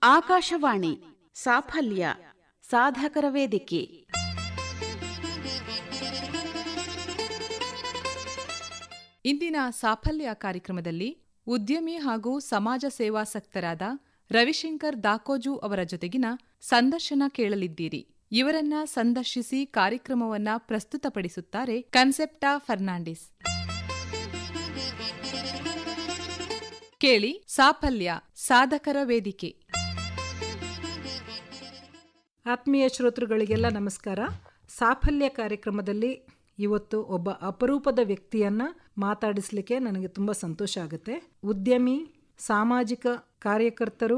ಆಕಾಶವಾಣಿ ಸಾಫಲ್ಯ ಸಾಧಕರ ವೇದಿಕೆ. ಇಂದಿನ ಸಾಫಲ್ಯ ಕಾರ್ಯಕ್ರಮದಲ್ಲಿ ಉದ್ಯಮಿ ಹಾಗೂ ಸಮಾಜ ಸೇವಾಸಕ್ತರಾದ ರವಿಶಂಕರ್ ದಾಕೋಜು ಅವರ ಜೊತೆಗಿನ ಸಂದರ್ಶನ ಕೇಳಲಿದ್ದೀರಿ. ಇವರನ್ನ ಸಂದರ್ಶಿಸಿ ಕಾರ್ಯಕ್ರಮವನ್ನ ಪ್ರಸ್ತುತಪಡಿಸುತ್ತಾರೆ ಕನ್ಸೆಪ್ಟಾ ಫರ್ನಾಂಡಿಸ್. ಕೇಳಿ ಸಾಫಲ್ಯ ಸಾಧಕರ ವೇದಿಕೆ. ಆತ್ಮೀಯ ಶ್ರೋತೃಗಳಿಗೆಲ್ಲ ನಮಸ್ಕಾರ. ಸಾಫಲ್ಯ ಕಾರ್ಯಕ್ರಮದಲ್ಲಿ ಇವತ್ತು ಒಬ್ಬ ಅಪರೂಪದ ವ್ಯಕ್ತಿಯನ್ನು ಮಾತಾಡಿಸ್ಲಿಕ್ಕೆ ನನಗೆ ತುಂಬ ಸಂತೋಷ ಆಗುತ್ತೆ. ಉದ್ಯಮಿ, ಸಾಮಾಜಿಕ ಕಾರ್ಯಕರ್ತರು,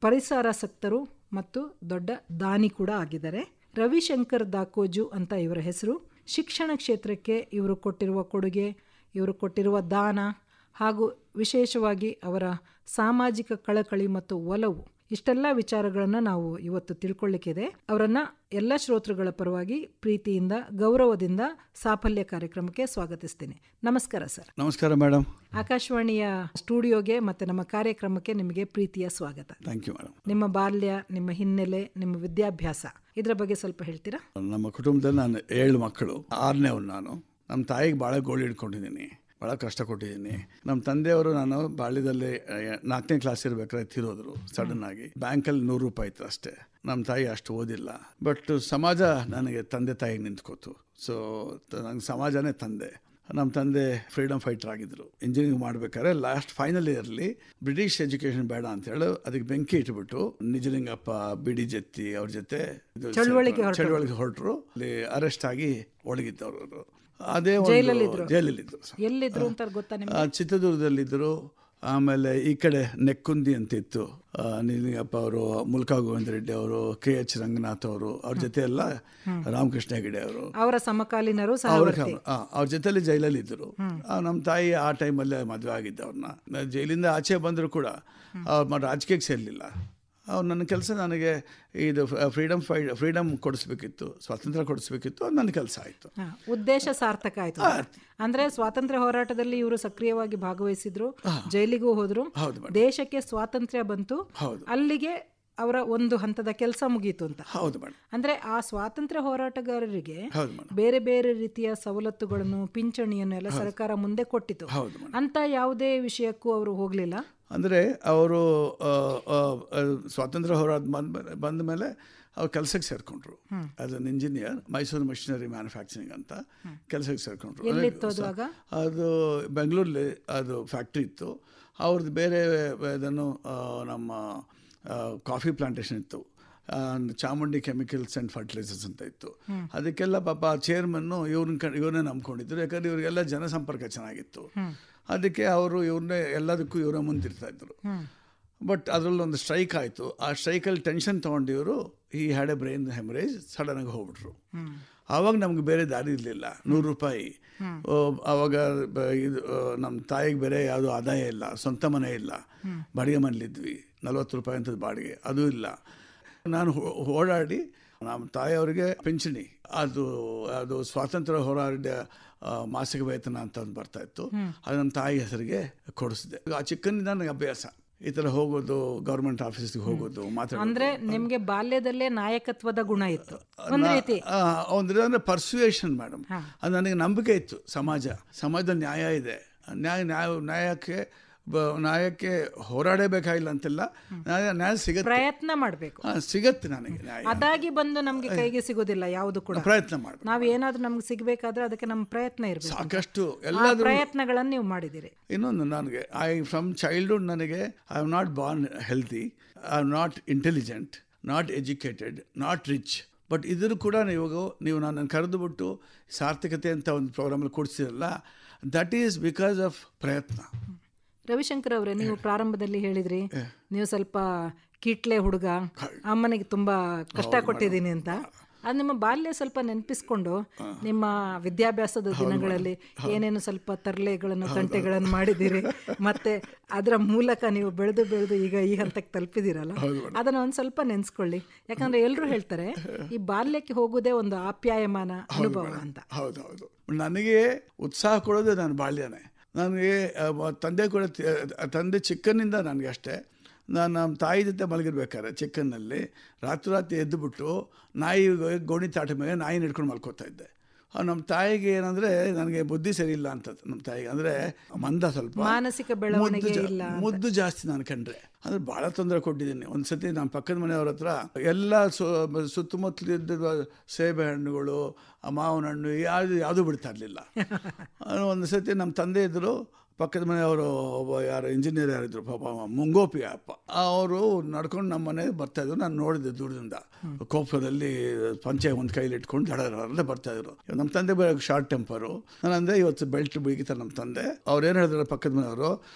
ಪರಿಸರಾಸಕ್ತರು ಮತ್ತು ದೊಡ್ಡ ದಾನಿ ಕೂಡ ಆಗಿದ್ದಾರೆ. ರವಿಶಂಕರ್ ದಾಕೋಜು ಅಂತ ಇವರ ಹೆಸರು. ಶಿಕ್ಷಣ ಕ್ಷೇತ್ರಕ್ಕೆ ಇವರು ಕೊಟ್ಟಿರುವ ಕೊಡುಗೆ, ಇವರು ಕೊಟ್ಟಿರುವ ದಾನ ಹಾಗೂ ವಿಶೇಷವಾಗಿ ಅವರ ಸಾಮಾಜಿಕ ಕಳಕಳಿ ಮತ್ತು ಒಲವು, ಇಷ್ಟೆಲ್ಲ ವಿಚಾರಗಳನ್ನು ನಾವು ಇವತ್ತು ತಿಳ್ಕೊಳ್ಳಿಕ್ಕಿದೆ. ಅವರನ್ನ ಎಲ್ಲ ಶ್ರೋತೃಗಳ ಪರವಾಗಿ ಪ್ರೀತಿಯಿಂದ, ಗೌರವದಿಂದ ಸಾಫಲ್ಯ ಕಾರ್ಯಕ್ರಮಕ್ಕೆ ಸ್ವಾಗತಿಸ್ತೀನಿ. ನಮಸ್ಕಾರ ಸರ್. ನಮಸ್ಕಾರ ಮೇಡಮ್. ಆಕಾಶವಾಣಿಯ ಸ್ಟುಡಿಯೋಗೆ ಮತ್ತು ನಮ್ಮ ಕಾರ್ಯಕ್ರಮಕ್ಕೆ ನಿಮಗೆ ಪ್ರೀತಿಯ ಸ್ವಾಗತ. Thank you madam. ನಿಮ್ಮ ಬಾಲ್ಯ, ನಿಮ್ಮ ಹಿನ್ನೆಲೆ, ನಿಮ್ಮ ವಿದ್ಯಾಭ್ಯಾಸ ಇದರ ಬಗ್ಗೆ ಸ್ವಲ್ಪ ಹೇಳ್ತೀರಾ? ನಮ್ಮ ಕುಟುಂಬದಲ್ಲಿ ನಾನು 7 ಮಕ್ಕಳು, 6ನೇವನು ನಾನು. ನಮ್ಮ ತಾಯಿಗೆ ಭಾಳ ಗೋಳು ಹಿಡ್ಕೊಂಡಿದ್ದೀನಿ, ಭಾಳ ಕಷ್ಟ ಕೊಟ್ಟಿದ್ದೀನಿ. ನಮ್ಮ ತಂದೆಯವರು ನಾನು ಬಾಲ್ಯದಲ್ಲಿ 4ನೇ ಕ್ಲಾಸ್ ಇರಬೇಕಾದ್ರೆ ತಿರೋದ್ರು ಸಡನ್ ಆಗಿ. ಬ್ಯಾಂಕಲ್ಲಿ 100 ರೂಪಾಯಿ ಇತ್ತು ಅಷ್ಟೇ. ನಮ್ಮ ತಾಯಿ ಅಷ್ಟು ಓದಿಲ್ಲ. ಬಟ್ ಸಮಾಜ ನನಗೆ ತಂದೆ ತಾಯಿಗೆ ನಿಂತ್ಕೋತು. ಸೊ ನಂಗೆ ಸಮಾಜನೇ ತಂದೆ. ನಮ್ಮ ತಂದೆ ಫ್ರೀಡಮ್ ಫೈಟರ್ ಆಗಿದ್ದರು. ಇಂಜಿನಿಯರಿಂಗ್ ಮಾಡಬೇಕಾದ್ರೆ last final yearly British education ಬೇಡ ಅಂತೇಳಿ ಅದಕ್ಕೆ ಬೆಂಕಿ ಇಟ್ಬಿಟ್ಟು ನಿಜಲಿಂಗಪ್ಪ, ಬಿಡಿ ಜತ್ತಿ ಅವ್ರ ಜೊತೆ ಚಳುವಳಿಗೆ ಹೊರಟರು. ಅಲ್ಲಿ ಅರೆಸ್ಟ್ ಆಗಿ ಒಳಗಿದ್ದವರು. ಅದೇ ಜೈಲಲ್ಲಿದ್ದರು. ಎಲ್ಲಿದ್ರು ಅಂತ ಗೊತ್ತಾ ನಿಮಗೆ? ಚಿತ್ರದುರ್ಗದಲ್ಲಿದ್ದರು. ಆಮೇಲೆ ಈ ಕಡೆ ನೆಕ್ಕುಂದಿ ಅಂತ ಇತ್ತು. ನಿಜಲಿಂಗಪ್ಪ ಅವರು, ಮುಲ್ಕಾ ಗೋವಿಂದ ರೆಡ್ಡಿ ಅವರು, KH ರಂಗನಾಥ್ ಅವರು, ಅವ್ರ ಜೊತೆ ಎಲ್ಲ ರಾಮಕೃಷ್ಣ ಹೆಗಡೆ ಅವರು, ಅವರ ಸಮಕಾಲೀನರು, ಅವ್ರ ಜೊತೆಲಿ ಜೈಲಲ್ಲಿ ಇದ್ದರು. ನಮ್ಮ ತಾಯಿ ಆ ಟೈಮಲ್ಲೇ ಮದುವೆ ಆಗಿದ್ದ ಅವ್ರನ್ನ. ಜೈಲಿಂದ ಆಚೆ ಬಂದರೂ ಕೂಡ ಅವ್ರು ರಾಜಕೀಯಕ್ಕೆ ಸೇರಲಿಲ್ಲ. ಅವ್ರು ನನ್ನ ಕೆಲಸ, ನನಗೆ ಇದು ಫ್ರೀಡಮ್ ಕೊಡಿಸ್ಬೇಕಿತ್ತು, ಸ್ವಾತಂತ್ರ್ಯ ಕೊಡಿಸ್ಬೇಕಿತ್ತು. ಅದು ನನ್ನ ಕೆಲಸ ಆಯಿತು. ಉದ್ದೇಶ ಸಾರ್ಥಕ ಆಯಿತು. ಅಂದರೆ ಸ್ವಾತಂತ್ರ್ಯ ಹೋರಾಟದಲ್ಲಿ ಇವರು ಸಕ್ರಿಯವಾಗಿ ಭಾಗವಹಿಸಿದ್ರು, ಜೈಲಿಗೂ ಹೋದ್ರು, ದೇಶಕ್ಕೆ ಸ್ವಾತಂತ್ರ್ಯ ಬಂತು, ಅಲ್ಲಿಗೆ ಅವರ ಒಂದು ಹಂತದ ಕೆಲಸ ಮುಗೀತು ಅಂತ. ಹೌದು ಮೇಡಮ್. ಅಂದ್ರೆ ಆ ಸ್ವಾತಂತ್ರ್ಯ ಹೋರಾಟಗಾರರಿಗೆ ಬೇರೆ ಬೇರೆ ರೀತಿಯ ಸವಲತ್ತುಗಳನ್ನು, ಪಿಂಚಣಿಯನ್ನು ಎಲ್ಲ ಸರ್ಕಾರ ಮುಂದೆ ಕೊಟ್ಟಿತು. ಅಂತ ಯಾವುದೇ ವಿಷಯಕ್ಕೂ ಅವರು ಹೋಗ್ಲಿಲ್ಲ. ಅಂದರೆ ಅವರು ಸ್ವಾತಂತ್ರ್ಯ ಹೋರಾಟ ಬಂದ ಮೇಲೆ ಅವ್ರು ಕೆಲಸಕ್ಕೆ ಸೇರಿಕೊಂಡ್ರು. As an engineer, Mysuru machinery manufacturing ಅಂತ ಕೆಲಸಕ್ಕೆ ಸೇರಿಕೊಂಡ್ರು. ಅದು ಬೆಂಗಳೂರಲ್ಲಿ ಅದು ಫ್ಯಾಕ್ಟ್ರಿ ಇತ್ತು. ಅವ್ರದ್ದು ಬೇರೆ ಇದನ್ನು ನಮ್ಮ ಕಾಫಿ ಪ್ಲಾಂಟೇಶನ್ ಇತ್ತು. ಚಾಮುಂಡಿ ಕೆಮಿಕಲ್ಸ್ ಆ್ಯಂಡ್ ಫರ್ಟಿಲೈಸರ್ಸ್ ಅಂತ ಇತ್ತು. ಅದಕ್ಕೆಲ್ಲ ಪಾಪ ಚೇರ್ಮನ್ನು ಇವ್ರನ್ನೇ ನಂಬ್ಕೊಂಡಿದ್ರು. ಯಾಕಂದರೆ ಇವರಿಗೆಲ್ಲ ಜನಸಂಪರ್ಕ ಚೆನ್ನಾಗಿತ್ತು. ಅದಕ್ಕೆ ಅವರು ಎಲ್ಲದಕ್ಕೂ ಇವರ ಮುಂದಿರ್ತಾ ಇದ್ರು. ಬಟ್ ಅದರಲ್ಲೊಂದು ಸ್ಟ್ರೈಕ್ ಆಯಿತು. ಆ ಸ್ಟ್ರೈಕಲ್ಲಿ ಟೆನ್ಷನ್ ತೊಗೊಂಡು ಇವರು he had A brain haemorrhage, ಸಡನ್ನಾಗಿ ಹೋಗ್ಬಿಟ್ರು. ಆವಾಗ ನಮ್ಗೆ ಬೇರೆ ದಾರಿ ಇರಲಿಲ್ಲ. 100 ರೂಪಾಯಿ. ಆವಾಗ ಇದು ನಮ್ಮ ತಾಯಿಗೆ ಬೇರೆ ಯಾವುದೂ ಆದಾಯ ಇಲ್ಲ, ಸ್ವಂತ ಮನೆ ಇಲ್ಲ, ಬಾಡಿಗೆ ಮನೇಲಿದ್ವಿ. 40 ರೂಪಾಯಿ ಅಂತದ್ದು ಬಾಡಿಗೆ, ಅದೂ ಇಲ್ಲ. ನಾನು ಓಡಾಡಿ ನಮ್ಮ ತಾಯಿಯವರಿಗೆ ಪಿಂಚಣಿ, ಅದು ಸ್ವಾತಂತ್ರ್ಯ ಹೋರಾಟ ಮಾಸಿಕ ವೇತನ ಅಂತ ಒಂದು ಬರ್ತಾಯಿತ್ತು. ಅದು ನಮ್ಮ ತಾಯಿ ಹೆಸರಿಗೆ ಕೊಡಿಸಿದೆ. ಆ ಚಿಕ್ಕನಿಂದ ನನಗೆ ಅಭ್ಯಾಸ, ಈ ಥರ ಹೋಗೋದು, ಗೌರ್ಮೆಂಟ್ ಆಫೀಸ್ಗೆ ಹೋಗೋದು, ಮಾತಾಡೋದು. ಅಂದ್ರೆ ನಿಮಗೆ ಬಾಲ್ಯದಲ್ಲೇ ನಾಯಕತ್ವದ ಗುಣ ಇತ್ತು ಅಂದ್ರೆ ಪರ್ಸುಯೇಷನ್ ಮೇಡಮ್. ಅದು ನನಗೆ ನಂಬಿಕೆ ಇತ್ತು. ಸಮಾಜದಲ್ಲಿ ನ್ಯಾಯ ಇದೆ. ನ್ಯಾಯಕ್ಕೆ ಹೋರಾಡಬೇಕಾಗಿಲ್ಲ ಅಂತಿಲ್ಲ, ನ್ಯಾಯ ಸಿಗುತ್ತೆ, ಪ್ರಯತ್ನ ಮಾಡಬೇಕು, ಸಿಗತ್ತೆ ನನಗೆ ನ್ಯಾಯ. ಅದಾಗಿ ಬಂದು ನಮಗೆ ಕೈಗೆ ಸಿಗೋದಿಲ್ಲ ಯಾವುದು ಕೂಡ. ಪ್ರಯತ್ನ ಮಾಡಬೇಕು. ನಾವು ಏನಾದ್ರೂ ನಮ್ಗೆ ಸಿಗಬೇಕಾದ್ರೆ ಅದಕ್ಕೆ ನಮ್ಮ ಪ್ರಯತ್ನ ಇರಬೇಕು. ಸಾಕಷ್ಟು ಎಲ್ಲ ಪ್ರಯತ್ನಗಳನ್ನು ನೀವು ಮಾಡಿದಿರಿ. ಇನ್ನೊಂದು, ನನಗೆ ಫ್ರಮ್ ಚೈಲ್ಡ್ಹುಡ್ ನನಗೆ I am not born healthy, I am not intelligent, not educated, not rich. But ಇದರೂ ಕೂಡ ನೀವು ನನ್ನನ್ನು ಕರೆದುಬಿಟ್ಟು ಸಾರ್ಥಕತೆ ಅಂತ ಒಂದು ಪ್ರೋಗ್ರಾಮಲ್ಲಿ ಕೊಡಿಸಿರಲ್ಲ, ದಟ್ ಈಸ್ ಬಿಕಾಸ್ ಆಫ್ ಪ್ರಯತ್ನ. ರವಿಶಂಕರ್ ಅವರೇ, ನೀವು ಪ್ರಾರಂಭದಲ್ಲಿ ಹೇಳಿದ್ರಿ ನೀವು ಸ್ವಲ್ಪ ಕಿಟ್ಲೆ ಹುಡುಗ, ಅಮ್ಮನಿಗೆ ತುಂಬಾ ಕಷ್ಟ ಕೊಟ್ಟಿದ್ದೀನಿ ಅಂತ. ಅದು ನಿಮ್ಮ ಬಾಲ್ಯ ಸ್ವಲ್ಪ ನೆನಪಿಸ್ಕೊಂಡು ನಿಮ್ಮ ವಿದ್ಯಾಭ್ಯಾಸದ ದಿನಗಳಲ್ಲಿ ಏನೇನು ಸ್ವಲ್ಪ ತರಲೆಗಳನ್ನು, ತಂಟೆಗಳನ್ನು ಮಾಡಿದ್ದೀರಿ, ಮತ್ತೆ ಅದರ ಮೂಲಕ ನೀವು ಬೆಳೆದು ಈಗ ಈ ಹಂತಕ್ಕೆ ತಲುಪಿದಿರಲ್ಲ, ಅದನ್ನು ಒಂದು ಸ್ವಲ್ಪ ನೆನೆಸ್ಕೊಳ್ಳಿ. ಯಾಕಂದ್ರೆ ಎಲ್ಲರೂ ಹೇಳ್ತಾರೆ ಈ ಬಾಲ್ಯಕ್ಕೆ ಹೋಗೋದೇ ಒಂದು ಆಪ್ಯಾಯಮಾನ ಅನುಭವ ಅಂತ. ಹೌದೌದು. ನನಗೆ ಉತ್ಸಾಹ ಕೊಡೋದು ನನ್ನ ಬಾಲ್ಯನೇ. ನನಗೆ ತಂದೆ ಚಿಕ್ಕನಿಂದ ನನಗೆ ಅಷ್ಟೇ ನಾನು ನಮ್ಮ ತಾಯಿ ಜೊತೆ ಮಲಗಿರ್ಬೇಕಾದ್ರೆ ಚಿಕ್ಕನ್ನಲ್ಲಿ ರಾತ್ರಿ ಎದ್ದುಬಿಟ್ಟು ನಾಯಿ ಗೋಣಿ ತಾಟ ಮೇಲೆ ನಾಯಿ ಹಿಡ್ಕೊಂಡು ಮಲ್ಕೋತಾ ಇದ್ದೆ. ನಮ್ಮ ತಾಯಿಗೆ ಏನಂದರೆ ನನಗೆ ಬುದ್ಧಿ ಸರಿ ಇಲ್ಲ ಅಂತ. ನಮ್ಮ ತಾಯಿಗೆ ಅಂದರೆ ಮಂದ, ಸ್ವಲ್ಪ ಮಾನಸಿಕ ಬೆಳವಣಿಗೆ ಇಲ್ಲ, ಮುದ್ದು ಜಾಸ್ತಿ ನಾನು ಕಂಡ್ರೆ. ಅಂದರೆ ಭಾಳ ತೊಂದರೆ ಕೊಟ್ಟಿದ್ದೀನಿ. ಒಂದು ಸತಿ ನಮ್ಮ ಪಕ್ಕದ ಮನೆಯವ್ರ ಹತ್ರ ಎಲ್ಲ ಸುತ್ತಮುತ್ತಲಿದ್ದ ಸೇಬೆ ಹಣ್ಣುಗಳು, ಮಾವಿನ ಹಣ್ಣು ಯಾವುದೂ ಬಿಡ್ತಾ ಇರಲಿಲ್ಲ. ಒಂದು ಸತಿ ನಮ್ಮ ತಂದೆ ಇದ್ದರು, ಪಕ್ಕದ ಮನೆಯವರು ಒಬ್ಬ ಯಾರು ಇಂಜಿನಿಯರ್ ಯಾರಿದ್ರು ಪಾಪ, ಮುಂಗೋಪಿ ಅಪ್ಪ, ಅವರು ನಡ್ಕೊಂಡು ನಮ್ಮ ಮನೆಗೆ ಬರ್ತಾಯಿದ್ರು. ನಾನು ನೋಡಿದೆ ದೂರದಿಂದ, ಕೋಪದಲ್ಲಿ ಪಂಚೆ ಒಂದು ಕೈಲಿ ಇಟ್ಕೊಂಡು ದಡರಲ್ಲೇ ಬರ್ತಾಯಿದ್ರು. ನಮ್ಮ ತಂದೆ ಬೇರೆ ಶಾರ್ಟ್ ಟೆಂಪರು. ನಾನು ಅಂದರೆ ಇವತ್ತು ಬೆಲ್ಟ್ ಬಿಗಿತಾರೆ ನಮ್ಮ ತಂದೆ. ಅವ್ರು ಏನು ಹೇಳಿದ್ರು ಪಕ್ಕದ ಮನೆಯವರು,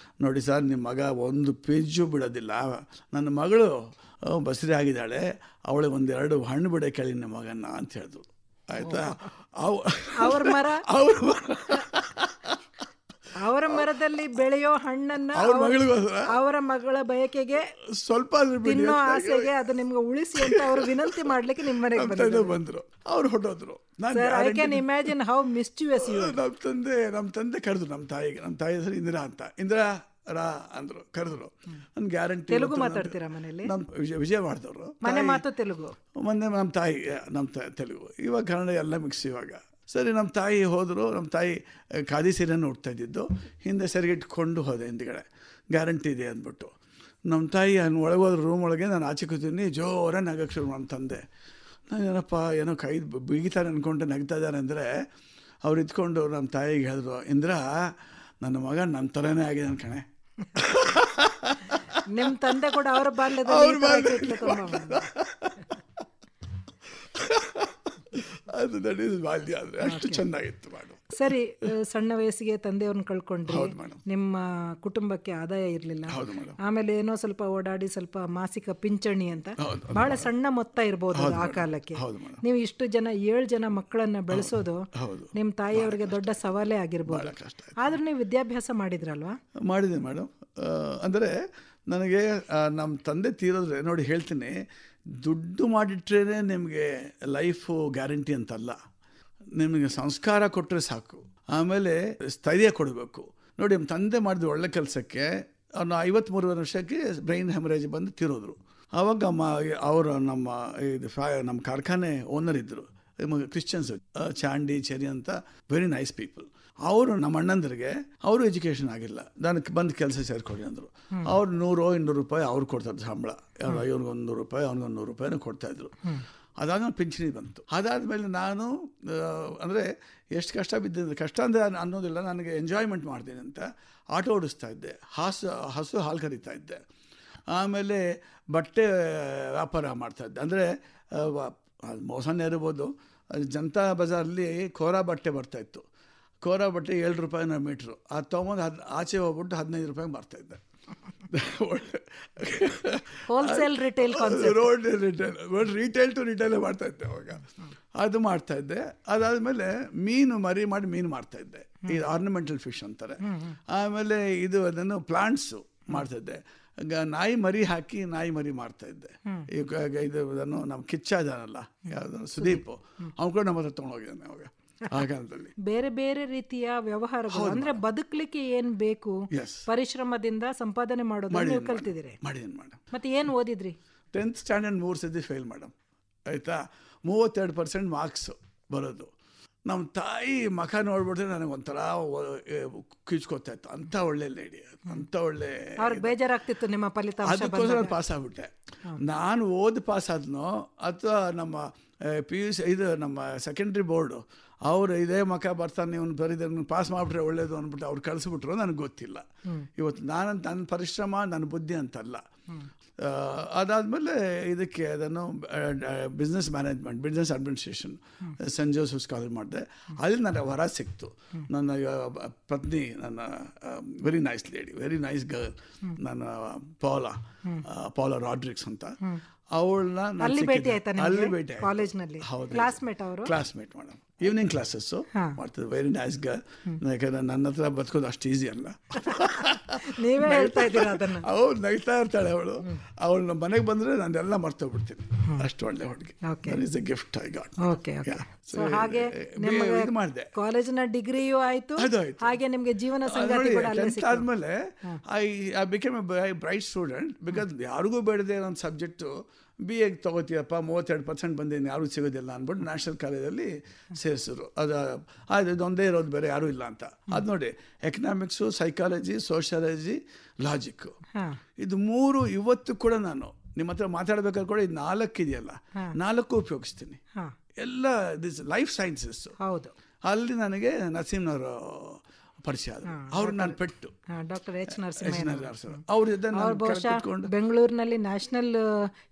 ನೋಡಿ ಸರ್ ನಿಮ್ಮ ಮಗ ಒಂದು ಪೇಜು ಬಿಡೋದಿಲ್ಲ, ನನ್ನ ಮಗಳು ಬಸರಿ ಆಗಿದ್ದಾಳೆ, ಅವಳಿಗೆ 1-2 ಹಣ್ಣು ಬಿಡ ಕೇಳಿ ನಿಮ್ಮ ಮಗನ್ನ ಅಂತ ಹೇಳಿದ್ರು. ಆಯಿತಾ, ಅವರ ಮರದಲ್ಲಿ ಬೆಳೆಯೋ ಹಣ್ಣನ್ನ ಅವರ ಮಗಳ ಬಯಕೆಗೆ ಸ್ವಲ್ಪ ತಿನ್ನೋ ಆಸೆಗೆ ಅದು ನಿಮ್ಗೆ ಉಳಿಸಿ ಅಂತ ಅವರು ವಿನಂತಿ ಮಾಡ್ಲಿಕ್ಕೆ ನಿಮ್ಮ ಮನೆಗೆ ಬಂದ್ರು. ಅವ್ರು ಹೊಟ್ಟೋದ್ರು. I can imagine how mischievous you. ನಮ್ಮ ತಂದೆ ಕರೆದ್ರು ನಮ್ಮ ತಾಯಿಗೆ. ನಮ್ಮ ತಾಯಿ ಹೆಸರು ಇಂದಿರಾ ಅಂತ. ಇಂದಿರಾ ರಾ ಅಂದ್ರು, ಕರೆದ್ರು. ನನ್ ಗ್ಯಾರಂಟಿ. ತೆಲುಗು ಮಾತಾಡ್ತೀರಾ ಮನೇಲಿ? ನಮ್ಮ ವಿಜಯವಾಡದವರು, ಮನೆ ಮಾತು ತೆಲುಗು. ಮೊನ್ನೆ ನಮ್ಮ ತಾಯಿ ತೆಲುಗು, ಇವಾಗ ಕನ್ನಡ ಎಲ್ಲ ಮಿಕ್ಸ್. ಇವಾಗ ಸರಿ ನಮ್ಮ ತಾಯಿ ಹೋದರು. ನಮ್ಮ ತಾಯಿ ಖಾದಿ ಸೀರೆಯನ್ನು ಉಡ್ತಾ ಇದ್ದಿದ್ದು, ಹಿಂದೆ ಸರಿಗಿಟ್ಕೊಂಡು ಹೋದೆ ಹಿಂದ್ಗಡೆ, ಗ್ಯಾರಂಟಿ ಇದೆ ಅಂದ್ಬಿಟ್ಟು. ನಮ್ಮ ತಾಯಿ ಒಳಗೋದ ರೂಮ್ ಒಳಗೆ ನಾನು ಆಚೆ ಕೂತೀನಿ, ಜೋರ ನಗಕ್ಕೆ ಶುರು ನಮ್ಮ ತಂದೆ. ನಾನು ಏನಪ್ಪ ಏನೋ ಕೈ ಬಿಗಿತಾರೆ ಅಂದ್ಕೊಂಡು ನಗ್ತಾ ಇದ್ದಾರೆ ಅಂದರೆ, ಅವ್ರು ಇದ್ಕೊಂಡು ನಮ್ಮ ತಾಯಿಗೆ ಹೇಳಿದ್ರು, ಇಂದ್ರ ನನ್ನ ಮಗ ನನ್ನ ಥರನೇ ಆಗಿದೆ ಕಣೆ. ನಿಮ್ಮ ತಂದೆ ಕೂಡ ಅವರ ಬಾಲ್ಯದಲ್ಲಿ ಅದು ದಟ್ ಈಸ್ ಬಾಲ್ಯ. ಆದರೆ ಅಷ್ಟು ಚೆನ್ನಾಗಿತ್ತು ಮಾಡು. ಸರಿ, ಸಣ್ಣ ವಯಸ್ಸಿಗೆ ತಂದೆಯವ್ರನ್ನ ಕಳ್ಕೊಂಡ್ರಿ, ನಿಮ್ಮ ಕುಟುಂಬಕ್ಕೆ ಆದಾಯ ಇರಲಿಲ್ಲ, ಆಮೇಲೆ ಏನೋ ಸ್ವಲ್ಪ ಓಡಾಡಿ ಸ್ವಲ್ಪ ಮಾಸಿಕ ಪಿಂಚಣಿ ಅಂತ ಬಹಳ ಸಣ್ಣ ಮೊತ್ತ ಇರ್ಬೋದು ಆ ಕಾಲಕ್ಕೆ. ನೀವು ಇಷ್ಟು ಜನ 7 ಜನ ಮಕ್ಕಳನ್ನ ಬೆಳೆಸೋದು ನಿಮ್ಮ ತಾಯಿಯವರಿಗೆ ದೊಡ್ಡ ಸವಾಲೇ ಆಗಿರ್ಬೋದು. ಆದ್ರೂ ನೀವು ವಿದ್ಯಾಭ್ಯಾಸ ಮಾಡಿದ್ರಲ್ವಾ? ಮಾಡಿದೆ ಮೇಡಮ್. ಅಂದರೆ ನನಗೆ ನಮ್ಮ ತಂದೆ ತೀರಿದ್ರೆ ನೋಡಿ ಹೇಳ್ತೀನಿ, ದುಡ್ಡು ಮಾಡಿಟ್ರೇ ನಿಮಗೆ ಲೈಫು ಗ್ಯಾರಂಟಿ ಅಂತಲ್ಲ, ನಿಮಗೆ ಸಂಸ್ಕಾರ ಕೊಟ್ಟರೆ ಸಾಕು. ಆಮೇಲೆ ಸ್ಥೈರ್ಯ ಕೊಡಬೇಕು. ನೋಡಿ ನಮ್ಮ ತಂದೆ ಮಾಡಿದ ಒಳ್ಳೆ ಕೆಲಸಕ್ಕೆ ಅವ್ನು 53 ವರ್ಷಕ್ಕೆ ಬ್ರೈನ್ ಹೆಮರೇಜ್ ಬಂದು ತೀರೋದ್ರು. ಆವಾಗ ಅವರು ನಮ್ಮ ಕಾರ್ಖಾನೆ ಓನರ್ ಇದ್ದರು, ಕ್ರಿಶ್ಚಿಯನ್ಸ್, ಚಾಂಡಿ ಚೆರಿ ಅಂತ, ವೆರಿ ನೈಸ್ ಪೀಪಲ್. ಅವರು ನಮ್ಮ ಅಣ್ಣಂದ್ರಿಗೆ ಅವರು ಎಜುಕೇಷನ್ ಆಗಿಲ್ಲ, ನನಗೆ ಬಂದು ಕೆಲಸ ಸೇರ್ಕೊಳ್ಳಿ ಅಂದರು. ಅವ್ರು 100-200 ರೂಪಾಯಿ ಅವ್ರು ಕೊಡ್ತಾರೆ ಸಂಬಳ. ಇವ್ರಿಗೆ 100 ರೂಪಾಯಿ, ಅವ್ನಿಗೆ 100 ರೂಪಾಯಿನೂ ಕೊಡ್ತಾಯಿದ್ರು. ಅದಾದ ಪಿಂಚಣಿ ಬಂತು. ಅದಾದಮೇಲೆ ನಾನು ಅಂದರೆ ಎಷ್ಟು ಕಷ್ಟ ಬಿದ್ದಿದ್ದೆ, ಕಷ್ಟ ಅಂದರೆ ಅನ್ನೋದಿಲ್ಲ, ನನಗೆ ಎಂಜಾಯ್ಮೆಂಟ್ ಮಾಡ್ತೀನಿ ಅಂತ ಆಟೋ ಓಡಿಸ್ತಾ ಇದ್ದೆ, ಹಸು ಹಾಲು ಕರೀತಾ ಇದ್ದೆ. ಆಮೇಲೆ ಬಟ್ಟೆ ವ್ಯಾಪಾರ ಮಾಡ್ತಾಯಿದ್ದೆ. ಅಂದರೆ ಮೋಸನೇ ಇರ್ಬೋದು, ಜನತಾ ಬಜಾರಲ್ಲಿ ಕೋರಾ ಬಟ್ಟೆ ಬರ್ತಾಯಿತ್ತು. ಕೋರಾ ಬಟ್ಟೆ 7 ರೂಪಾಯಿನ ಮೀಟ್ರು. ಅದು ತೊಗೊಂಡು ಆಚೆ ಹೋಗ್ಬಿಟ್ಟು 15 ರೂಪಾಯಿಗೆ ಮಾರ್ತಾಯಿದ್ದೆ. ಹೋಲ್ಸೇಲ್ ರಿಟೇಲ್ ರಿಟೇಲ್ ಟು ರಿಟೇಲೇ ಮಾಡ್ತಾಯಿದ್ದೆ ಅವಾಗ. ಅದು ಮಾಡ್ತಾಯಿದ್ದೆ. ಅದಾದಮೇಲೆ ಮೀನು ಮಾಡ್ತಾಯಿದ್ದೆ, ಇದು ಆರ್ನಮೆಂಟಲ್ ಫಿಶ್ ಅಂತಾರೆ. ಆಮೇಲೆ ಅದನ್ನು ಪ್ಲಾಂಟ್ಸು ಮಾಡ್ತಾಯಿದ್ದೆ. ನಾಯಿ ಮರಿ ಹಾಕಿ ನಾಯಿ ಮರಿ ಮಾಡ್ತಾಯಿದ್ದೆ. ಇದನ್ನು ನಮ್ಮ ಕಿಚ್ಚ ಇದಾನಲ್ಲ, ಯಾವುದನ್ನು ಸುದೀಪ್, ಅವ್ನು ಕೂಡ ನಮ್ಮ ಹತ್ರ ತೊಗೊಂಡೋಗಿದ್ದಾನೆ ಅವಾಗ ಆ ಕಾಲದಲ್ಲಿ. ಬೇರೆ ಬೇರೆ ರೀತಿಯ ವ್ಯವಹಾರಗಳು, ಅಂದ್ರೆ ಬದುಕಲಿಕ್ಕೆ ಏನ್ ಬೇಕು ಪರಿಶ್ರಮದಿಂದ ಸಂಪಾದನೆ ಮಾಡೋದು ನೀವು ಕಲ್ತಿದ್ದೀರಿ. ಮಾಡಿದ್ದೀನಿ ಮೇಡಮ್. ಮತ್ತೆ ಏನು ಓದಿದ್ರಿ? 10th ಸ್ಟ್ಯಾಂಡರ್ಡ್ 3 ಸತಿ ಫೇಲ್ ಮೇಡಮ್. ಆಯಿತಾ, 32% ಮಾರ್ಕ್ಸ್ ಬರೋದು. ನಮ್ಮ ತಾಯಿ ಮಖ ನೋಡ್ಬಿಟ್ರೆ ನನಗೆ ಒಂಥರ ಕಿಚ್ಕೋತಾ ಇತ್ತು. ಅಂಥ ಒಳ್ಳೆ ಲೇಡಿ, ಅಂಥ ಒಳ್ಳೆ. ಅವ್ರಿಗೆ ಬೇಜಾರಾಗ್ತಿತ್ತು ನಿಮ್ಮ ಫಲಿತಾಂಶ? ಅದಕ್ಕೋಸ್ಕರ ಪಾಸ್ ಆಗ್ಬಿಟ್ಟೆ. ನಾನು ಪಾಸ್ ಆದ್ನೋ ಅಥವಾ ನಮ್ಮ PUC ನಮ್ಮ ಸೆಕೆಂಡ್ರಿ ಬೋರ್ಡು ಅವರು ಇದೇ ಮಖ ಬರ್ತಾನೆ, ನೀವು ಬರೀದನ್ನು ಪಾಸ್ ಮಾಡಿಬಿಟ್ರೆ ಒಳ್ಳೇದು ಅಂದ್ಬಿಟ್ಟು ಅವ್ರು ಕಳಿಸ್ಬಿಟ್ರು. ನನಗೆ ಗೊತ್ತಿಲ್ಲ. ಇವತ್ತು ನನ್ನ ಪರಿಶ್ರಮ, ನನ್ನ ಬುದ್ಧಿ ಅಂತಲ್ಲ. ಅದಾದಮೇಲೆ ಇದಕ್ಕೆ ಅದನ್ನು business management, business administration Saint Joseph's college ಮಾಡಿದೆ. ಅಲ್ಲಿ ನನಗೆ ವರ ಸಿಕ್ತು. ನನ್ನ ಪತ್ನಿ, ನನ್ನ very nice lady, very nice girl, ನನ್ನ ಪೌಲಾ ರಾಡ್ರಿಕ್ಸ್ ಅಂತ. ಅವಳನ್ನ ಅಲ್ಲಿ ಭೇಟಿ ಆಯ್ತಾ ನಿಮ್ಗೆ? ಅಲ್ಲಿ ಭೇಟಿ ಆಯ್ತು. ಕಾಲೇಜ್ನಲ್ಲಿ ಹೌದು, ಕ್ಲಾಸ್ಮೇಟ್ ಅವರು? Classmate madam. ಈವ್ನಿಂಗ್ ಕ್ಲಾಸಸ್ಸು ಮಾಡ್ತಿದ್ದೆ. Very nice girl. ಯಾಕಂದ್ರೆ ನನ್ನ ಹತ್ರ ಬದುಕೋದು ಅಷ್ಟು ಈಸಿ ಅಲ್ಲ. ನೀವೇ ಹೇಳ್ತಾ ಇದ್ದೀರಾ ಅದನ್ನು. ಅವಳು ನಗ್ತಾ ಇರ್ತಾಳೆ. ಅವಳು ಮನೆಗೆ ಬಂದರೆ ನಾನೆಲ್ಲ ಮರ್ತೋಗ್ಬಿಡ್ತೀನಿ. ಅಷ್ಟು ಒಳ್ಳೆ ಹುಡುಗಿ. Is A gift I got. Okay okay. So ಹಾಗೆ ನಿಮಗೆ ಮಾಡಿದೆ. ಕಾಲೇಜಿನ ಡಿಗ್ರಿಯೂ ಆಯ್ತು, ಹಾಗೆ ನಿಮಗೆ ಜೀವನ ಸಂಗಾತಿ ಕೂಡ ಅಲ್ಲೇ ಸಿಕ್ತು. ಆದ್ಮೇಲೆ I became A bright student. Because ಯಾರಿಗೂ ಬೇಡದೆ ಒಂದು ಸಬ್ಜೆಕ್ಟು BA ತೊಗೋತೀಯಪ್ಪ 32% ಬಂದೇನು ಯಾರೂ ಸಿಗೋದಿಲ್ಲ ಅಂದ್ಬಿಟ್ಟು ನ್ಯಾಷನಲ್ ಕಾಲೇಜಲ್ಲಿ ಸೇರಿಸಿದ್ರು. ಅದು ಒಂದೇ ಇರೋದು, ಬೇರೆ ಯಾರೂ ಇಲ್ಲ ಅಂತ. ಅದು ನೋಡಿ, ಎಕನಾಮಿಕ್ಸು, ಸೈಕಾಲಜಿ, ಸೋಷಿಯಾಲಜಿ, ಲಾಜಿಕ್ಕು, ಇದು 3 ಇವತ್ತು ಕೂಡ ನಾನು ನಿಮ್ಮ ಹತ್ರ ಮಾತಾಡ್ಬೇಕಾದ್ರೆ ಕೂಡ ಇದು 4 ಇದೆಯಲ್ಲ, 4 ಉಪಯೋಗಿಸ್ತೀನಿ. ಎಲ್ಲ ದಿಸ್ ಲೈಫ್ ಸೈನ್ಸಸ್ಸು. ಹೌದು. ಅಲ್ಲಿ ನನಗೆ ನರಸಿಂಹನವರು ಪರಿಚಯ ಆದರು. ಅವ್ರು ನಾನು ಪೆಟ್ಟು ಡಾಕ್ಟರ್ ಎಚ್ ನರಸಿಂಹಯ್ಯ. ಅವ್ರ ಜೊತೆ ಬಹುಶಃ ಬೆಂಗಳೂರಿನಲ್ಲಿ ನ್ಯಾಷನಲ್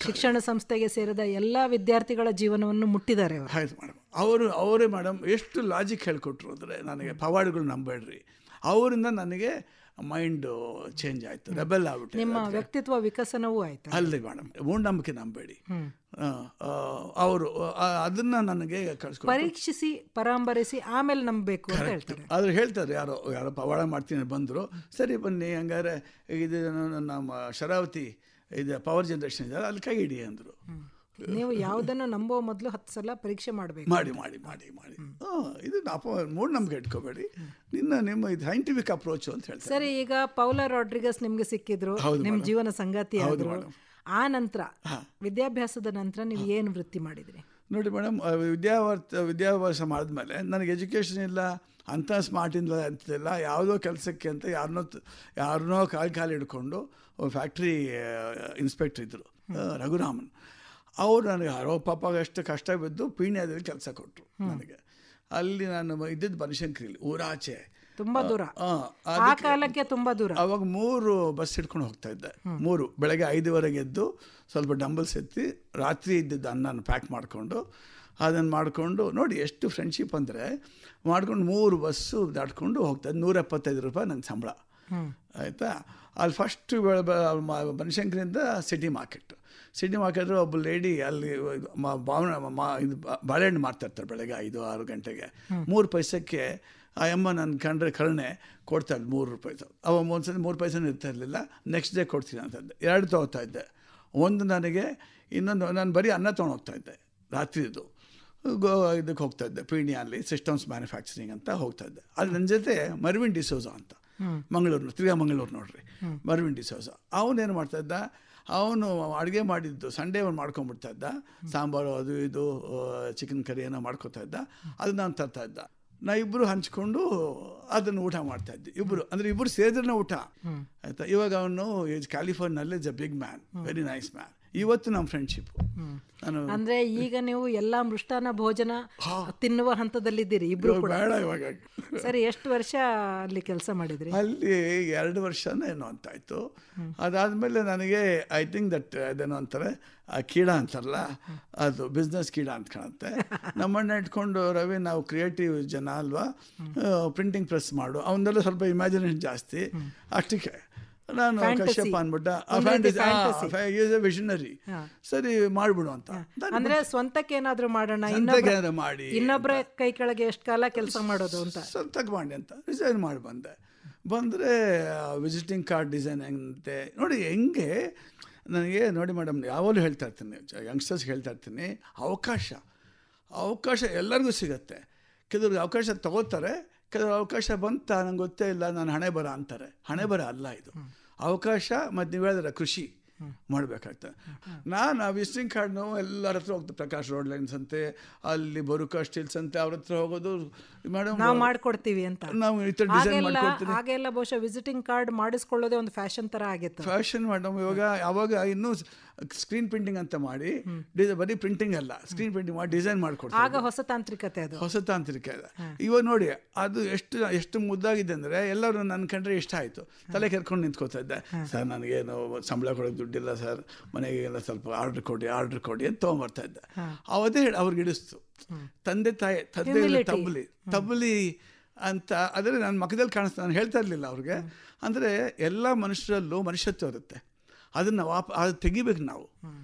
ಶಿಕ್ಷಣ ಸಂಸ್ಥೆಗೆ ಸೇರಿದ ಎಲ್ಲ ವಿದ್ಯಾರ್ಥಿಗಳ ಜೀವನವನ್ನು ಮುಟ್ಟಿದ್ದಾರೆ ಅವರು. ಆಯ್ತು ಮೇಡಮ್. ಅವರೇ ಮೇಡಮ್ ಎಷ್ಟು ಲಾಜಿಕ್ ಹೇಳ್ಕೊಟ್ರು ಅಂದರೆ ನನಗೆ ಪವಾಡಗಳು ನಂಬೇಡ್ರಿ. ಅವರಿಂದ ನನಗೆ ಮೈಂಡ್ ಚೇಂಜ್ ಆಯಿತು, ರೆಬೆಲ್ ಆಗ್ಬಿಟ್ಟು. ನಿಮ್ಮ ವ್ಯಕ್ತಿತ್ವ ವಿಕಸನವೂ ಆಯಿತು. ಅಲ್ಲೇ ಮೇಡಮ್, ಮೂಢನಂಬಿಕೆ ನಂಬೇಡಿ. ಅವರು ಅದನ್ನ ನನಗೆ ಪರೀಕ್ಷಿಸಿ ಪರಾಂಬರಿಸಿ ಆಮೇಲೆ ನಂಬಬೇಕು ಅಂತ ಹೇಳ್ತಾರೆ. ಆದ್ರೆ ಹೇಳ್ತಾರೆ, ಯಾರೋ ಪವಾಡ ಮಾಡ್ತೀನಿ ಬಂದರು, ಸರಿ ಬನ್ನಿ ಹಂಗಾರೆ ಇದು ನಮ್ಮ ಶರಾವತಿ ಇದು ಪವರ್ ಜನರೇಷನ್ ಇದೆ ಅಲ್ಲಿ ಕೈ ಹಿಡಿ ಅಂದರು. ನೀವು ಯಾವುದನ್ನು ನಂಬೋ ಮೊದಲು 10 ಸಲ ಪರೀಕ್ಷೆ ಮಾಡಬೇಕು. ಮಾಡಿ ಇದು ಮೂಢನಂಬಿಕೆ ಇಟ್ಕೋಬೇಡಿ, ನಿಮ್ಮ ಇದು ಸೈಂಟಿಫಿಕ್ ಅಪ್ರೋಚ್ ಅಂತ ಹೇಳ್ತಾರೆ. ಸರಿ, ಈಗ ಪೌಲಾ ರಾಡ್ರಿಗಸ್ ನಿಮ್ಗೆ ಸಿಕ್ಕಿದ್ರು, ನಿಮ್ಮ ಜೀವನ ಸಂಗಾತಿ ಆದ್ರು. ಆ ನಂತರ ವಿದ್ಯಾಭ್ಯಾಸದ ನಂತರ ನೀವು ಏನು ವೃತ್ತಿ ಮಾಡಿದ್ರಿ? ನೋಡಿ ಮೇಡಮ್, ವಿದ್ಯಾಭ್ಯಾಸ ಮಾಡಿದ್ಮೇಲೆ ನನಗೆ ಎಜುಕೇಷನ್ ಇಲ್ಲ, ಅಂಥ ಸ್ಮಾರ್ಟ್ ಇಲ್ಲ ಅಂತಿಲ್ಲ. ಯಾವುದೋ ಕೆಲಸಕ್ಕೆ ಅಂತ ಯಾರನ್ನೋ ಕಾಲು ಹಿಡ್ಕೊಂಡು ಫ್ಯಾಕ್ಟ್ರಿ ಇನ್ಸ್ಪೆಕ್ಟರ್ ಇದ್ದರು, ರಘುರಾಮನ್. ಅವರು ನನಗೆ ಪಾಪ ಎಷ್ಟು ಕಷ್ಟ ಬಿದ್ದು ಪೀಣ್ಯದಲ್ಲಿ ಕೆಲಸ ಕೊಟ್ಟರು ನನಗೆ. ಅಲ್ಲಿ ನಾನು ಇದ್ದಿದ್ದು ಬನಶಂಕರಿಲಿ, ಊರಾಚೆ, ತುಂಬ ದೂರ. ಆ ಕಾಲಕ್ಕೆ ತುಂಬ ದೂರ. ಅವಾಗ 3 ಬಸ್ ಹಿಡ್ಕೊಂಡು ಹೋಗ್ತಾ ಇದ್ದೆ. 3 ಬೆಳಗ್ಗೆ 5:15 ಎದ್ದು ಸ್ವಲ್ಪ ಡಂಬಲ್ಸ್ ಎತ್ತಿ ರಾತ್ರಿ ಇದ್ದಿದ್ದು ಅನ್ನನ ಪ್ಯಾಕ್ ಮಾಡಿಕೊಂಡು ಅದನ್ನು ಮಾಡಿಕೊಂಡು, ನೋಡಿ ಎಷ್ಟು ಫ್ರೆಂಡ್ಶಿಪ್ ಅಂದರೆ, ಮಾಡ್ಕೊಂಡು 3 ಬಸ್ಸು ದಾಟ್ಕೊಂಡು ಹೋಗ್ತಾಯಿದ್ದೆ. 175 ರೂಪಾಯಿ ನನ್ನ ಸಂಬಳ. ಆಯಿತಾ. ಅಲ್ಲಿ ಫಸ್ಟ್ ಬನಶಂಕರಿಯಿಂದ ಸಿಟಿ ಮಾರ್ಕೆಟ್ ಒಬ್ಬ ಲೇಡಿ ಅಲ್ಲಿ ಇದು ಬಾಳೆಹಣ್ಣು ಮಾರ್ತಾಯಿರ್ತಾರೆ ಬೆಳಗ್ಗೆ 5-6 ಗಂಟೆಗೆ. 3 ಪೈಸಕ್ಕೆ ಆ ಅಮ್ಮ ನನ್ನ ಕಂಡ್ರೆ ಕರುಣೆ ಕೊಡ್ತಾಳೆ 3 ರೂಪಾಯಿ. ಅವ ಒಂದ್ಸಲ 3 ಪೈಸೆನೂ ಇರ್ತಾ ಇರಲಿಲ್ಲ. ನೆಕ್ಸ್ಟ್ ಡೇ ಕೊಡ್ತೀನಿ ಅಂತಂದೆ. 2 ತೊಗೋತಾ ಇದ್ದೆ. ಒಂದು ನನಗೆ, ಇನ್ನೊಂದು ನಾನು ಬರೀ ಅನ್ನ ತೊಗೊಂಡೋಗ್ತಾಯಿದ್ದೆ. ರಾತ್ರಿದು ಇದಕ್ಕೆ ಹೋಗ್ತಾಯಿದ್ದೆ, ಪೀಣ್ಯಲ್ಲಿ ಸಿಸ್ಟಮ್ಸ್ ಮ್ಯಾನುಫ್ಯಾಕ್ಚರಿಂಗ್ ಅಂತ ಹೋಗ್ತಾಯಿದ್ದೆ. ಅದು ನನ್ನ ಜೊತೆ ಮರ್ವಿನ್ ಡಿಸೋಜಾ ಅಂತ, ಮಂಗಳೂರು, ತಿರ್ಗಾ ಮಂಗಳೂರು ನೋಡ್ರಿ, ಮರ್ವಿನ್ ಡಿಸೋಜಾ. ಅವನೇನು ಮಾಡ್ತಾಯಿದ್ದ, ಅವನು ಅಡುಗೆ ಮಾಡಿದ್ದು ಸಂಡೇ ಅವ್ನು ಮಾಡ್ಕೊಂಡ್ಬಿಡ್ತಾ ಇದ್ದ. ಸಾಂಬಾರು ಅದು ಇದು ಚಿಕನ್ ಕರಿ ಏನೋ ಮಾಡ್ಕೊತಾ ಇದ್ದ. ಅದು ನಾನು ತರ್ತಾ ಇದ್ದ. ಇಬ್ಬರು ಹಂಚ್ಕೊಂಡು ಅದನ್ನು ಊಟ ಮಾಡ್ತಾಯಿದ್ದೆ. ಇಬ್ಬರು ಸೇರಿದ್ರೆ ಊಟ. ಆಯಿತಾ. ಇವಾಗ ಅವನು ಕ್ಯಾಲಿಫೋರ್ನಿಯಲ್ಲಿ is a big man, very nice man. ಇವತ್ತು ನಮ್ಮ ಫ್ರೆಂಡ್ಶಿಪ್. ಅಂದ್ರೆ ಈಗ ನೀವು ಎಲ್ಲಾ ಮೃಷ್ಟಾನ್ನ ಭೋಜನ ತಿನ್ನುವ ಹಂತದಲ್ಲಿದ್ದೀರಿ ಇಬ್ರು ಕೂಡ. ಬೇಡ ಇವಾಗ. ಸರಿ, ಎಷ್ಟು ವರ್ಷ ಅಲ್ಲಿ ಕೆಲಸ ಮಾಡಿದ್ರಿ? ಅಲ್ಲಿ 2 ವರ್ಷನೋ ಏನೋ ಅಂತಾಯ್ತು. ಅದಾದಮೇಲೆ ನನಗೆ ಐ ಥಿಂಕ್ ದಟ್ ಅದೇನೋ ಅಂತಾರೆ, ಕೀಡ ಅಂತಾರಲ್ಲ, ಅದು ಬಿಸ್ನೆಸ್ ಕೀಡ ಅಂತ ಕಾಣುತ್ತೆ. ನಮ್ಮನ್ನ ಇಟ್ಕೊಂಡು, ರವಿ ನಾವು ಕ್ರಿಯೇಟಿವ್ ಜನ ಅಲ್ವಾ, ಪ್ರಿಂಟಿಂಗ್ ಪ್ರೆಸ್ ಮಾಡು, ಅವನ್ನೆಲ್ಲ ಸ್ವಲ್ಪ ಇಮ್ಯಾಜಿನೇಷನ್ ಜಾಸ್ತಿ. ಅಷ್ಟಕ್ಕೆ ನಾನು ಕಶ್ಯಪ ಅಂದ್ಬಿಟ್ಟ, ವಿಷನರಿ, ಸರಿ ಮಾಡ್ಬಿಡು ಅಂತ. ಅಂದ್ರೆ ಸ್ವಂತಕ್ಕೆ ಏನಾದ್ರು ಮಾಡೋಣ, ಮಾಡಿ ಇನ್ನೊಬ್ಬರ ಕೈ ಕೆಳಗೆ ಎಷ್ಟು ಕಾಲ ಕೆಲಸ ಮಾಡೋದು ಅಂತ ಸ್ವಂತಕ್ಕೆ ಮಾಡಿ ಅಂತ ಡಿಸೈನ್ ಮಾಡಿ ಬಂದರೆ ವಿಸಿಟಿಂಗ್ ಕಾರ್ಡ್ ಡಿಸೈನ್ ಅಂತೆ. ನೋಡಿ ಹೆಂಗೆ ನನಗೆ, ನೋಡಿ ಮೇಡಮ್, ಯಾವಾಗಲೂ ಹೇಳ್ತಾ ಇರ್ತೀನಿ, ಯಂಗ್ಸ್ಟರ್ಸ್ಗೆ ಹೇಳ್ತಾ ಇರ್ತೀನಿ, ಅವಕಾಶ ಎಲ್ಲರಿಗೂ ಸಿಗುತ್ತೆ. ಕೆಲವ್ರಿಗೆ ಅವಕಾಶ ತಗೋತಾರೆ, ಕೆಲವು ಅವಕಾಶ ಬಂತ ನಂಗೆ ಗೊತ್ತೇ ಇಲ್ಲ, ನಾನು ಹಣೆ ಬರ ಅಂತಾರೆ. ಹಣೆ ಬರ ಅಲ್ಲ ಇದು, ಅವಕಾಶ. ಮತ್ತು ನೀವು ಹೇಳಿದ್ರೆ ಕೃಷಿ ಮಾಡಬೇಕಾಗ್ತದೆ. ನಾನು ಆ ವಿಸಿಟಿಂಗ್ ಕಾರ್ಡ್ನು ಎಲ್ಲರ ಹತ್ರ ಹೋಗ್ತದೆ. ಪ್ರಕಾಶ್ ರೋಡ್ ಲೈನ್ಸ್ ಅಂತೆ, ಅಲ್ಲಿ ಬರುಕಾ ಸ್ಟೀಲ್ಸ್ ಅಂತೆ, ಅವ್ರ ಹತ್ರ ಹೋಗೋದು, ಮೇಡಮ್ ನಾವು ಮಾಡ್ಕೊಡ್ತೀವಿ ಅಂತ. ನಾವು ಈ ಥರ ಡಿಸೈನ್ ಮಾಡ್ಕೊಡ್ತೀವಿ. ಹಾಗೆಲ್ಲ ಬಹುಶಃ ವಿಸಿಟಿಂಗ್ ಕಾರ್ಡ್ ಮಾಡಿಸ್ಕೊಳ್ಳೋದೇ ಒಂದು ಫ್ಯಾಷನ್ ಥರ ಆಗಿತ್ತು. Fashion madam. ಅವಾಗ ಇನ್ನೂ ಸ್ಕ್ರೀನ್ ಪ್ರಿಂಟಿಂಗ್ ಅಂತ ಮಾಡಿ, ಬರೀ ಪ್ರಿಂಟಿಂಗ್ ಅಲ್ಲ, ಸ್ಕ್ರೀನ್ ಪ್ರಿಂಟಿಂಗ್ ಮಾಡಿ ಡಿಸೈನ್ ಮಾಡ್ಕೊಡ್ತಾರೆ. ಆಗ ಹೊಸ ತಾಂತ್ರಿಕತೆ ಇದೆ. ಇವಾಗ ನೋಡಿ ಅದು ಎಷ್ಟು ಮುದ್ದಾಗಿದೆ ಅಂದರೆ, ಎಲ್ಲರೂ ನನ್ನ ಕಂಡ್ರೆ ಇಷ್ಟ ಆಯಿತು. ತಲೆ ಕೆರ್ಕೊಂಡು ನಿಂತ್ಕೋತಾ ಇದ್ದೆ. ಸರ್ ನನಗೇನು ಸಂಬಳ ಕೊಡೋಕೆ ದುಡ್ಡಿಲ್ಲ ಸರ್, ಮನೆಗೆಲ್ಲ ಸ್ವಲ್ಪ ಆರ್ಡ್ರ್ ಕೊಡಿ ಅಂತ ತೊಗೊಂಬರ್ತಾ ಇದ್ದೆ. ಅವದೇ ಅವ್ರಿಗೆ ಹಿಡಿಸ್ತು. ತಂದೆ ತಬ್ಬಲಿ ಅಂತ. ಆದರೆ ನನ್ನ ಮಕ್ಕದಲ್ಲಿ ಕಾಣಿಸ್ತಾ, ನಾನು ಹೇಳ್ತಾ ಇರಲಿಲ್ಲ ಅವ್ರಿಗೆ. ಅಂದರೆ ಎಲ್ಲ ಮನುಷ್ಯರಲ್ಲೂ ಮನುಷ್ಯತ್ವ ಇರುತ್ತೆ, ಅದನ್ನು ಅದು ತೆಗಿಬೇಕು ನಾವು.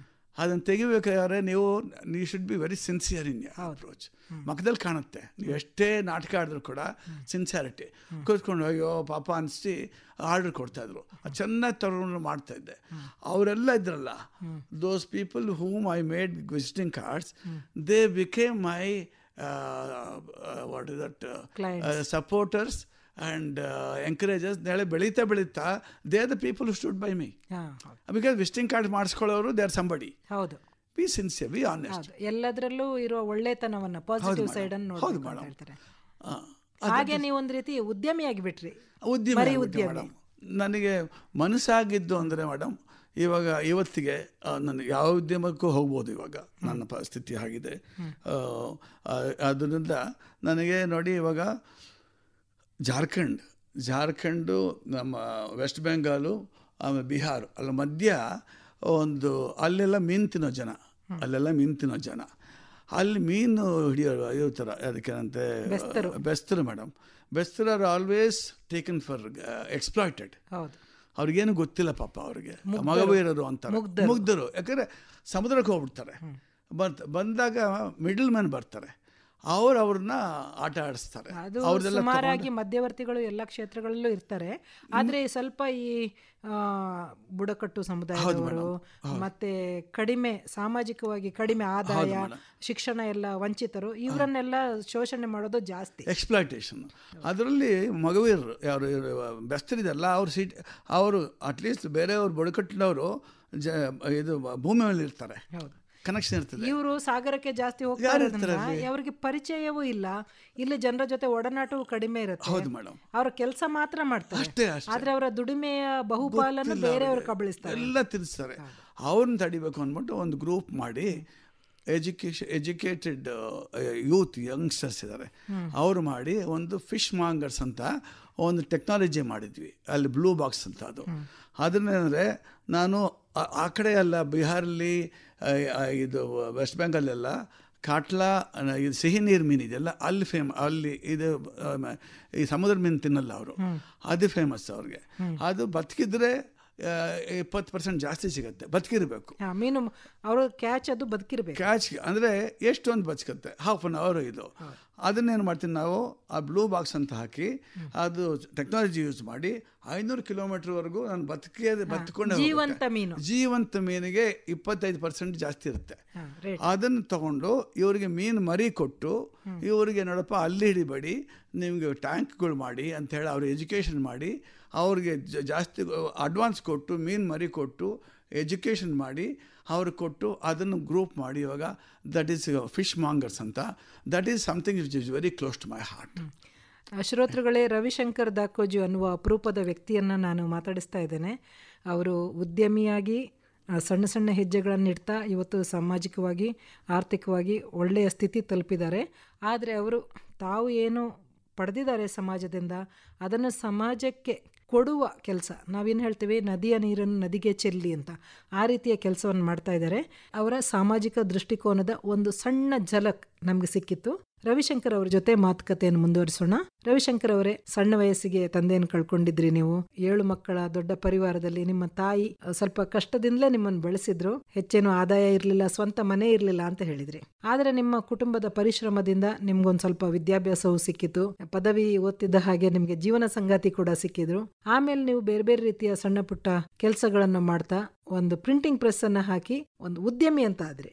ಅದನ್ನು ತೆಗಿಬೇಕಾದ್ರೆ ನೀವು should be very sincere in approach. ಮಖದಲ್ಲಿ ಕಾಣುತ್ತೆ, ನೀವು ಎಷ್ಟೇ ನಾಟಕ ಆಡಿದ್ರು ಕೂಡ ಸಿನ್ಸಿಯಾರಿಟಿ. ಕೂತ್ಕೊಂಡು ಅಯ್ಯೋ ಪಾಪ ಅನಿಸಿ ಆರ್ಡರ್ ಕೊಡ್ತಾಯಿದ್ರು, ಅದು ಚೆನ್ನಾಗಿ ತಗೊಂಡು ಮಾಡ್ತಾಯಿದ್ದೆ. ಅವರೆಲ್ಲ ಇದ್ರಲ್ಲ, those people whom I made visiting cards, they became my what is that supporters and encourages. ನಾಳೆ ಬೆಳೀತಾ they are the people who stood by me. Because visiting card ಮಾಡಿಸ್ಕೊಳ್ಳೋರು ದೇ ಆರ್ ಸಂಬಡಿ. ಹೌದು, ಬಿ ಸಿನ್ಸಿಯರ್, ಬಿ ಆನೆಸ್ಟ್. ಎಲ್ಲದರಲ್ಲೂ ಇರುವ ಒಳ್ಳೆತನವನ್ನ, positive side ಅನ್ನು ನೋಡ್ತಾ ಇರ್ತಾರೆ. ಹಾಗೆ ನೀವು ಒಂದು ರೀತಿ ಉದ್ಯಮಿಯಾಗಿ ಬಿಟ್ರಿ. ಮೇಡಮ್, ನನಗೆ ಮನಸ್ಸಾಗಿದ್ದು ಅಂದರೆ ಮೇಡಮ್, ಇವತ್ತಿಗೆ ನನಗೆ ಯಾವ ಉದ್ಯಮಕ್ಕೂ ಹೋಗ್ಬೋದು. ಇವಾಗ ನನ್ನ ಪರಿಸ್ಥಿತಿ ಆಗಿದೆ. ಅದರಿಂದ ನನಗೆ ನೋಡಿ, ಇವಾಗ ಜಾರ್ಖಂಡು, ನಮ್ಮ ವೆಸ್ಟ್ ಬೆಂಗಾಲು, ಆಮೇಲೆ ಬಿಹಾರ್, ಅಲ್ಲಿ ಮಧ್ಯ ಅಲ್ಲೆಲ್ಲ ಮೀನು ತಿನ್ನೋ ಜನ, ಅಲ್ಲಿ ಮೀನು ಹಿಡಿಯೋರು ಇರ್ತಾರ. ಅದಕ್ಕೇನಂತೆ ಬೆಸ್ತರು ಮೇಡಮ್. ಬೆಸ್ತರು are always taken for exploited. ಅವ್ರಿಗೇನು ಗೊತ್ತಿಲ್ಲ ಪಾಪ, ಅವ್ರಿಗೆ ಮಗವೀರರು ಅಂತಾರೆ, ಮುಗ್ಧರು. ಯಾಕಂದರೆ ಸಮುದ್ರಕ್ಕೆ ಹೋಗ್ಬಿಡ್ತಾರೆ. ಬಂದಾಗ ಮಿಡಲ್ ಮ್ಯಾನ್ ಬರ್ತಾರೆ, ಅವ್ರನ್ನ ಆಟ ಆಡಿಸ್ತಾರೆ. ಸುಮಾರಾಗಿ ಮಧ್ಯವರ್ತಿಗಳು ಎಲ್ಲ ಕ್ಷೇತ್ರಗಳಲ್ಲೂ ಇರ್ತಾರೆ. ಆದರೆ ಸ್ವಲ್ಪ ಈ ಬುಡಕಟ್ಟು ಸಮುದಾಯದವರು ಮತ್ತೆ ಕಡಿಮೆ ಸಾಮಾಜಿಕವಾಗಿ ಕಡಿಮೆ ಆದಾಯ, ಶಿಕ್ಷಣ ಎಲ್ಲ ವಂಚಿತರು, ಇವರನ್ನೆಲ್ಲ ಶೋಷಣೆ ಮಾಡೋದು ಜಾಸ್ತಿ, ಎಕ್ಸ್ಪ್ಲಾಯ್ಟೇಷನ್. ಅದರಲ್ಲಿ ಮಗವೀರರು ಯಾರು ಬೆಸ್ತರಿದಲ್ಲ, ಅವರು ಅಟ್ಲೀಸ್ಟ್ ಬೇರೆಯವ್ರು ಬುಡಕಟ್ಟಿನವರು ಇದು ಭೂಮಿ ಮೇಲೆ ಇರ್ತಾರೆ, ಕನೆಕ್ಷನ್ ಇರ್ತದೆ. ಇವರು ಸಾಗರಕ್ಕೆ ಜಾಸ್ತಿ ಹೋಗ್ತಾರೆ, ಅವ್ರಿಗೆ ಪರಿಚಯವೂ ಇಲ್ಲ, ಇಲ್ಲಿ ಜನರ ಜೊತೆ ಒಡನಾಟವೂ ಕಡಿಮೆ ಇರುತ್ತೆ. ಹೌದು ಮೇಡಮ್, ಅವರ ಕೆಲಸ ಮಾತ್ರ ಮಾಡ್ತಾರೆ, ಆದ್ರೆ ಅವರ ದುಡಿಮೆಯ ಬಹುಪಾಲನ್ನು ಬೇರೆಯವರು ಕಬಳಿಸ್ತಾರೆ, ಎಲ್ಲ ತಿರ್ಸ್ತಾರೆ. ಅವ್ರನ್ನ ತಡಿಬೇಕು ಅಂದ್ಬಿಟ್ಟು ಒಂದು ಗ್ರೂಪ್ ಮಾಡಿ, ಎಜುಕೇಟೆಡ್ ಯೂತ್ ಯಂಗ್ಸ್ಟರ್ಸ್ ಇದ್ದಾರೆ, ಅವರು ಮಾಡಿ ಒಂದು ಫಿಶ್ ಮಾಂಗರ್ಸ್ ಅಂತ ಒಂದು ಟೆಕ್ನಾಲಜಿ ಮಾಡಿದ್ವಿ. ಅಲ್ಲಿ ಬ್ಲೂ ಬಾಕ್ಸ್ ಅಂತ ಅದನ್ನೇನಂದರೆ, ನಾನು ಆ ಕಡೆ ಎಲ್ಲ ಬಿಹಾರಲ್ಲಿ, ಇದು ವೆಸ್ಟ್ ಬೆಂಗಾಲೆಲ್ಲ ಕಾಟ್ಲಾ, ಇದು ಸಿಹಿ ನೀರು ಮೀನು ಇದೆಲ್ಲ ಅಲ್ಲಿ ಅಲ್ಲಿ ಇದು ಈ ಸಮುದ್ರ ಮೀನು ತಿನ್ನಲ್ಲ ಅವರು, ಅದು ಫೇಮಸ್ ಅವ್ರಿಗೆ. ಅದು ಬದುಕಿದ್ರೆ 20% ಜಾಸ್ತಿ ಸಿಗುತ್ತೆ, ಬದುಕಿರ್ಬೇಕು ಮೀನು. ಅವರು ಕ್ಯಾಚ್ ಅದು ಬದುಕಿರ್ಬೇಕು. ಕ್ಯಾಚ್ ಅಂದರೆ ಎಷ್ಟೊಂದು ಬದುಕುತ್ತೆ, ಹಾಫ್ ಅನ್ ಅವರ್ ಇದು. ಅದನ್ನೇನು ಮಾಡ್ತೀನಿ ನಾವು, ಆ ಬ್ಲೂ ಬಾಕ್ಸ್ ಅಂತ ಹಾಕಿ, ಅದು ಟೆಕ್ನಾಲಜಿ ಯೂಸ್ ಮಾಡಿ 500 ಕಿಲೋಮೀಟರ್ವರೆಗೂ ನಾನು ಬದುಕೊಂಡೆ. ಜೀವಂತ ಮೀನಿಗೆ 25% ಜಾಸ್ತಿ ಇರುತ್ತೆ. ಅದನ್ನು ತಗೊಂಡು ಇವರಿಗೆ ಮೀನು ಮರಿ ಕೊಟ್ಟು, ಇವರಿಗೆ ನೋಡಪ್ಪ ಅಲ್ಲಿ ಹಿಡಿಬೇಡಿ, ನಿಮಗೆ ಟ್ಯಾಂಕ್ಗಳು ಮಾಡಿ ಅಂತ ಹೇಳಿ ಅವ್ರ ಎಜುಕೇಷನ್ ಮಾಡಿ, ಅವ್ರಿಗೆ ಜಾಸ್ತಿ ಅಡ್ವಾನ್ಸ್ ಕೊಟ್ಟು, ಮೀನು ಮರಿ ಕೊಟ್ಟು, ಎಜುಕೇಷನ್ ಮಾಡಿ ಅವ್ರಿಗೆ ಕೊಟ್ಟು, ಅದನ್ನು ಗ್ರೂಪ್ ಮಾಡಿ, ಇವಾಗ ದಟ್ ಈಸ್ ಫಿಶ್ ಮಾಂಗರ್ಸ್ ಅಂತ. That is something which is very close to my heart. ಶ್ರೋತೃಗಳೇ, ರವಿಶಂಕರ್ ದಾಕೋಜು ಅನ್ನುವ ಅಪರೂಪದ ವ್ಯಕ್ತಿಯನ್ನು ನಾನು ಮಾತಾಡಿಸ್ತಾ ಇದ್ದೇನೆ. ಅವರು ಉದ್ಯಮಿಯಾಗಿ ಸಣ್ಣ ಸಣ್ಣ ಹೆಜ್ಜೆಗಳನ್ನು ಇಡ್ತಾ ಇವತ್ತು ಸಾಮಾಜಿಕವಾಗಿ, ಆರ್ಥಿಕವಾಗಿ ಒಳ್ಳೆಯ ಸ್ಥಿತಿ ತಲುಪಿದ್ದಾರೆ. ಆದರೆ ಅವರು ತಾವು ಏನು ಪಡೆದಿದ್ದಾರೆ ಸಮಾಜದಿಂದ, ಅದನ್ನು ಸಮಾಜಕ್ಕೆ ಕೊಡುವ ಕೆಲಸ, ನಾವೇನು ಹೇಳ್ತೀವಿ, ನದಿಯ ನೀರನ್ನು ನದಿಗೆ ಚೆಲ್ಲಿ ಅಂತ, ಆ ರೀತಿಯ ಕೆಲಸವನ್ನು ಮಾಡ್ತಾ ಇದ್ದಾರೆ. ಅವರ ಸಾಮಾಜಿಕ ದೃಷ್ಟಿಕೋನದ ಒಂದು ಸಣ್ಣ ಝಲಕ್ ನಮಗೆ ಸಿಕ್ಕಿತ್ತು. ರವಿಶಂಕರ್ ಅವ್ರ ಜೊತೆ ಮಾತುಕತೆಯನ್ನು ಮುಂದುವರಿಸೋಣ. ರವಿಶಂಕರ್ ಅವರೇ, ಸಣ್ಣ ವಯಸ್ಸಿಗೆ ತಂದೆಯನ್ನು ಕಳ್ಕೊಂಡಿದ್ರಿ ನೀವು. 7 ಮಕ್ಕಳ ದೊಡ್ಡ ಪರಿವಾರದಲ್ಲಿ ನಿಮ್ಮ ತಾಯಿ ಸ್ವಲ್ಪ ಕಷ್ಟದಿಂದಲೇ ನಿಮ್ಮನ್ನು ಬೆಳೆಸಿದ್ರು. ಹೆಚ್ಚೇನು ಆದಾಯ ಇರಲಿಲ್ಲ, ಸ್ವಂತ ಮನೆ ಇರಲಿಲ್ಲ ಅಂತ ಹೇಳಿದ್ರಿ. ಆದರೆ ನಿಮ್ಮ ಕುಟುಂಬದ ಪರಿಶ್ರಮದಿಂದ ನಿಮ್ಗೊಂದು ಸ್ವಲ್ಪ ವಿದ್ಯಾಭ್ಯಾಸವೂ ಸಿಕ್ಕಿತು. ಪದವಿ ಓದ್ತಿದ್ದ ಹಾಗೆ ನಿಮಗೆ ಜೀವನ ಸಂಗಾತಿ ಕೂಡ ಸಿಕ್ಕಿದ್ರು. ಆಮೇಲೆ ನೀವು ಬೇರೆ ಬೇರೆ ರೀತಿಯ ಸಣ್ಣ ಪುಟ್ಟ ಕೆಲಸಗಳನ್ನು ಮಾಡ್ತಾ ಒಂದು ಪ್ರಿಂಟಿಂಗ್ ಪ್ರೆಸ್ ಅನ್ನ ಹಾಕಿ ಒಂದು ಉದ್ಯಮಿ ಅಂತ ಆದ್ರಿ.